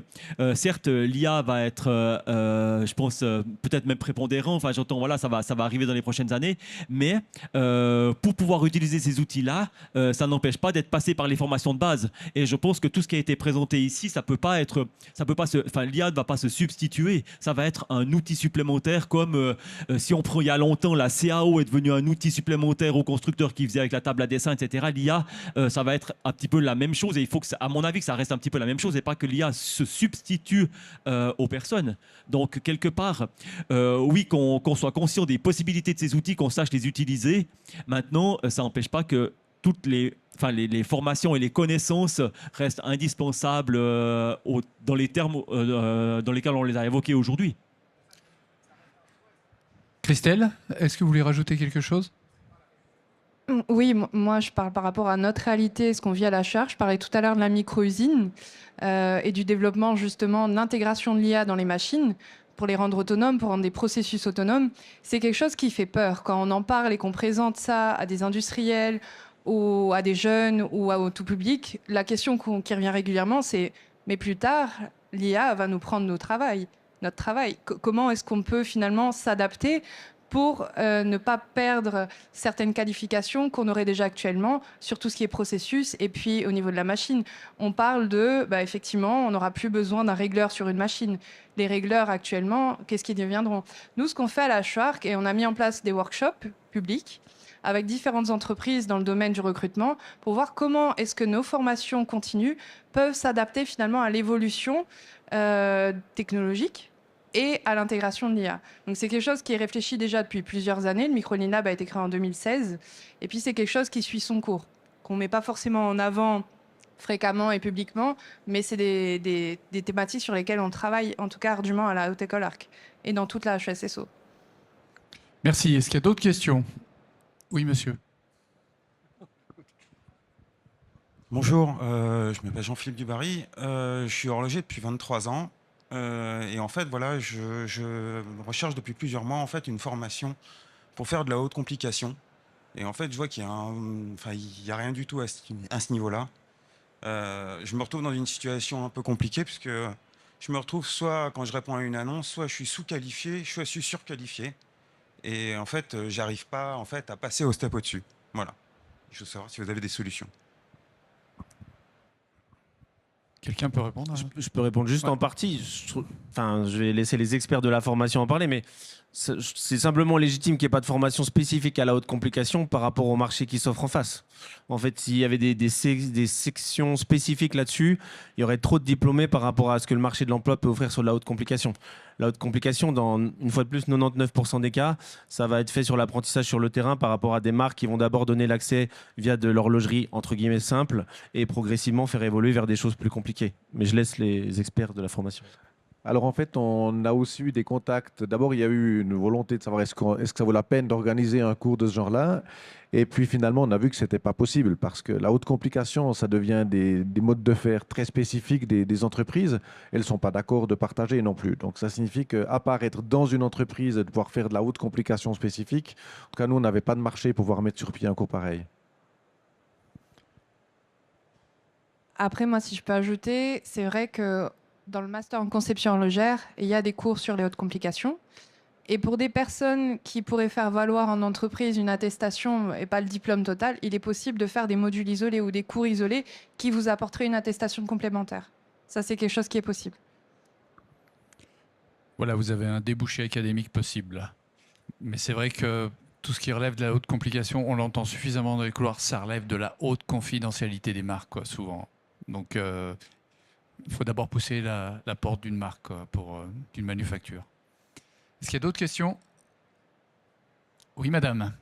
certes, l'IA va être, je pense, peut-être même prépondérant. Enfin, j'entends, voilà, ça va arriver dans les prochaines années. Mais pour pouvoir utiliser ces outils-là, ça n'empêche pas d'être passé par les formations de base. Et je pense que tout ce qui a été présenté ici, l'IA ne va pas se substituer. Ça va être un outil supplémentaire comme si on prend il y a longtemps, la CAO est devenue un outil supplémentaire aux constructeurs qui faisaient avec la table à dessin, etc. L'IA, ça va être un petit peu la même chose et il faut que, à mon avis, que ça reste un petit peu la même chose et pas que l'IA se substitue aux personnes. Donc, quelque part, oui, qu'on soit conscient des possibilités de ces outils, qu'on sache les utiliser. Maintenant, ça n'empêche pas que toutes les formations et les connaissances restent indispensables dans les termes dans lesquels on les a évoqués aujourd'hui. Christelle, est-ce que vous voulez rajouter quelque chose ? Oui, moi je parle par rapport à notre réalité, ce qu'on vit à la charge. Je parlais tout à l'heure de la micro-usine et du développement justement de l'intégration de l'IA dans les machines pour les rendre autonomes, pour rendre des processus autonomes. C'est quelque chose qui fait peur. Quand on en parle et qu'on présente ça à des industriels ou à des jeunes ou au tout public, la question qui revient régulièrement, c'est « mais plus tard, l'IA va nous prendre notre travail ». Comment est-ce qu'on peut finalement s'adapter pour ne pas perdre certaines qualifications qu'on aurait déjà actuellement sur tout ce qui est processus et puis au niveau de la machine. On parle effectivement, on n'aura plus besoin d'un régleur sur une machine. Les régleurs actuellement, qu'est-ce qu'ils deviendront ? Nous, ce qu'on fait à la Schwark, et on a mis en place des workshops publics avec différentes entreprises dans le domaine du recrutement pour voir comment est-ce que nos formations continues peuvent s'adapter finalement à l'évolution technologique et à l'intégration de l'IA. Donc c'est quelque chose qui est réfléchi déjà depuis plusieurs années. Le Microlearning Lab a été créé en 2016. Et puis c'est quelque chose qui suit son cours, qu'on ne met pas forcément en avant fréquemment et publiquement, mais c'est des thématiques sur lesquelles on travaille, en tout cas ardument à la Haute École Arc et dans toute la HESSO. Merci. Est-ce qu'il y a d'autres questions ? Oui, monsieur. Bonjour, je m'appelle Jean-Philippe Dubarry, je suis horloger depuis 23 ans et en fait voilà, je recherche depuis plusieurs mois en fait une formation pour faire de la haute complication et en fait je vois qu'il y a rien du tout à ce niveau-là. Je me retrouve dans une situation un peu compliquée puisque je me retrouve soit quand je réponds à une annonce, soit je suis sous-qualifié, soit je suis surqualifié et en fait j'arrive pas en fait à passer au step au-dessus. Voilà, je veux savoir si vous avez des solutions. Quelqu'un peut répondre ? Je peux répondre juste en partie. Je vais laisser les experts de la formation en parler, mais c'est simplement légitime qu'il n'y ait pas de formation spécifique à la haute complication par rapport au marché qui s'offre en face. En fait, s'il y avait des sections spécifiques là-dessus, il y aurait trop de diplômés par rapport à ce que le marché de l'emploi peut offrir sur la haute complication. La haute complication, dans, une fois de plus, 99% des cas, ça va être fait sur l'apprentissage sur le terrain par rapport à des marques qui vont d'abord donner l'accès via de l'horlogerie, entre guillemets, simple, et progressivement faire évoluer vers des choses plus compliquées. Mais je laisse les experts de la formation. Alors en fait, on a aussi eu des contacts. D'abord, il y a eu une volonté de savoir est-ce que ça vaut la peine d'organiser un cours de ce genre-là. Et puis finalement, on a vu que ce n'était pas possible parce que la haute complication, ça devient des modes de faire très spécifiques des entreprises. Elles ne sont pas d'accord de partager non plus. Donc ça signifie qu'à part être dans une entreprise et de pouvoir faire de la haute complication spécifique, en tout cas, nous, on n'avait pas de marché pour pouvoir mettre sur pied un cours pareil. Après, moi, si je peux ajouter, c'est vrai que dans le master en conception horlogère, il y a des cours sur les hautes complications. Et pour des personnes qui pourraient faire valoir en entreprise une attestation et pas le diplôme total, il est possible de faire des modules isolés ou des cours isolés qui vous apporteraient une attestation complémentaire. Ça, c'est quelque chose qui est possible. Voilà, vous avez un débouché académique possible, là. Mais c'est vrai que tout ce qui relève de la haute complication, on l'entend suffisamment dans les couloirs, ça relève de la haute confidentialité des marques, quoi, souvent. Donc, il faut d'abord pousser la porte d'une marque, quoi, d'une manufacture. Est-ce qu'il y a d'autres questions? Oui, madame.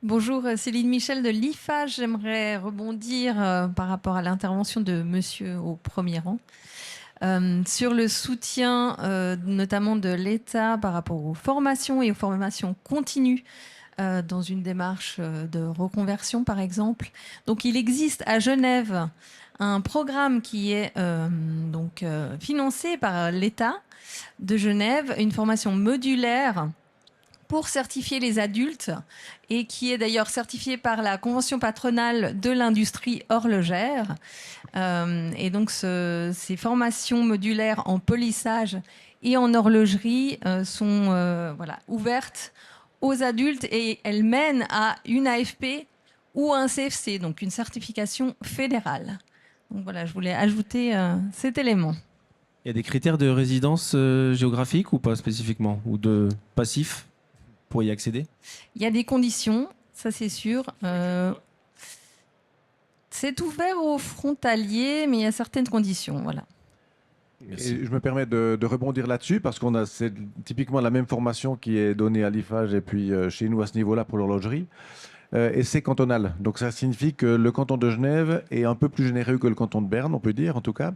Bonjour, Céline Michel de l'IFA. J'aimerais rebondir par rapport à l'intervention de monsieur au premier rang. Sur le soutien notamment de l'État par rapport aux formations et aux formations continues dans une démarche de reconversion, par exemple. Donc, il existe à Genève un programme qui est financé par l'État de Genève, une formation modulaire pour certifier les adultes et qui est d'ailleurs certifié par la Convention patronale de l'industrie horlogère. Et donc, ces formations modulaires en polissage et en horlogerie sont ouvertes aux adultes et elles mènent à une AFP ou un CFC, donc une certification fédérale. Donc voilà, je voulais ajouter cet élément. Il y a des critères de résidence géographique ou pas spécifiquement? Ou de passif pour y accéder? Il y a des conditions, ça c'est sûr. C'est ouvert aux frontaliers, mais il y a certaines conditions. Voilà. Et je me permets de rebondir là-dessus parce qu'on a c'est typiquement la même formation qui est donnée à l'IFAGE et puis chez nous à ce niveau-là pour l'horlogerie. Et c'est cantonal. Donc ça signifie que le canton de Genève est un peu plus généreux que le canton de Berne, on peut dire en tout cas.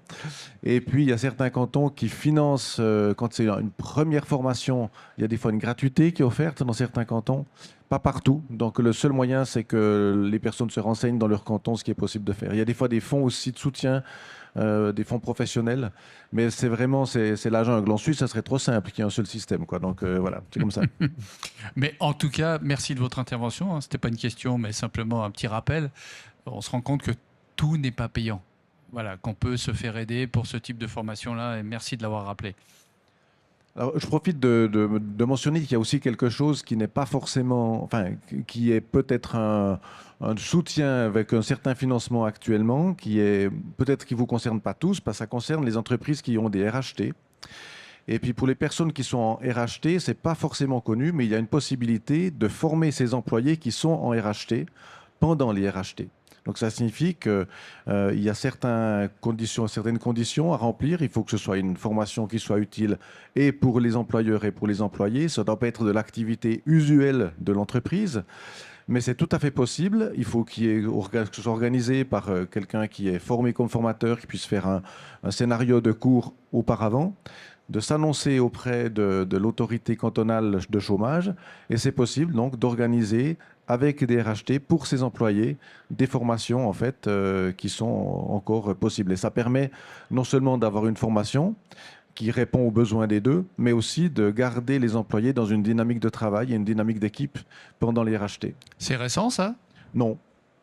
Et puis il y a certains cantons qui financent, quand c'est une première formation, il y a des fois une gratuité qui est offerte dans certains cantons, pas partout. Donc le seul moyen, c'est que les personnes se renseignent dans leur canton ce qui est possible de faire. Il y a des fois des fonds aussi de soutien, des fonds professionnels, mais c'est vraiment c'est la jungle. En Suisse, ça serait trop simple qu'il y ait un seul système, quoi. Donc voilà, c'est comme ça. Mais en tout cas, merci de votre intervention. Ce n'était pas une question, mais simplement un petit rappel. On se rend compte que tout n'est pas payant. Voilà, qu'on peut se faire aider pour ce type de formation-là, et merci de l'avoir rappelé. Alors, je profite de mentionner qu'il y a aussi quelque chose qui n'est pas forcément, enfin, qui est peut-être un soutien avec un certain financement actuellement, qui est peut-être qui vous concerne pas tous, parce que ça concerne les entreprises qui ont des RHT. Et puis pour les personnes qui sont en RHT, c'est pas forcément connu, mais il y a une possibilité de former ces employés qui sont en RHT pendant les RHT. Donc ça signifie qu'il y a certaines conditions à remplir. Il faut que ce soit une formation qui soit utile et pour les employeurs et pour les employés. Ça ne doit pas être de l'activité usuelle de l'entreprise, mais c'est tout à fait possible. Il faut que ce soit organisé par quelqu'un qui est formé comme formateur, qui puisse faire un scénario de cours auparavant, de s'annoncer auprès de l'autorité cantonale de chômage. Et c'est possible donc d'organiser avec des RHT pour ces employés des formations en fait qui sont encore possibles. Et ça permet non seulement d'avoir une formation qui répond aux besoins des deux, mais aussi de garder les employés dans une dynamique de travail et une dynamique d'équipe pendant les RHT. C'est récent, ça? Non,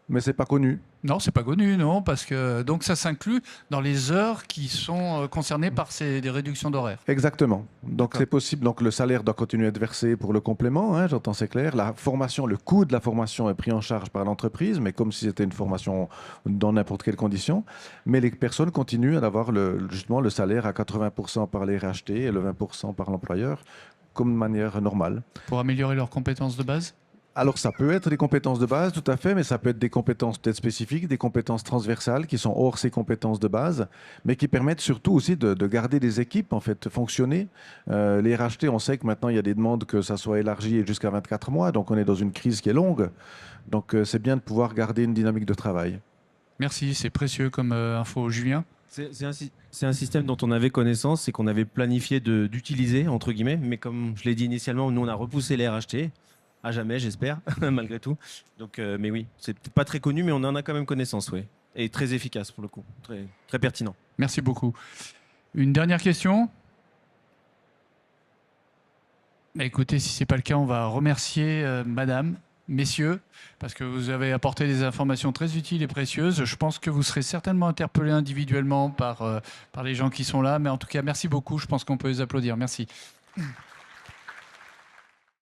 mais c'est pas connu. Non, c'est pas connu, non, parce que donc ça s'inclut dans les heures qui sont concernées par des réductions d'horaire. Exactement. Donc c'est possible. Donc le salaire doit continuer à être versé pour le complément. Hein, j'entends, c'est clair. La formation, le coût de la formation est pris en charge par l'entreprise, mais comme si c'était une formation dans n'importe quelle condition. Mais les personnes continuent à avoir justement le salaire à 80% par les RHT et le 20% par l'employeur, comme de manière normale. Pour améliorer leurs compétences de base? Alors, ça peut être des compétences de base, tout à fait, mais ça peut être des compétences peut-être spécifiques, des compétences transversales qui sont hors ces compétences de base, mais qui permettent surtout aussi de garder des équipes, en fait, fonctionner. Les RHT, on sait que maintenant, il y a des demandes que ça soit élargi jusqu'à 24 mois, donc on est dans une crise qui est longue. Donc, c'est bien de pouvoir garder une dynamique de travail. Merci, c'est précieux comme info. Julien? C'est un système dont on avait connaissance et qu'on avait planifié d'utiliser, entre guillemets, mais comme je l'ai dit initialement, nous, on a repoussé les RHT. À jamais, j'espère, malgré tout. Donc, mais oui, c'est peut-être pas très connu, mais on en a quand même connaissance, oui. Et très efficace, pour le coup. Très, très pertinent. Merci beaucoup. Une dernière question? Écoutez, si ce n'est pas le cas, on va remercier Madame messieurs, parce que vous avez apporté des informations très utiles et précieuses. Je pense que vous serez certainement interpellés individuellement par les gens qui sont là, mais en tout cas, merci beaucoup. Je pense qu'on peut les applaudir. Merci.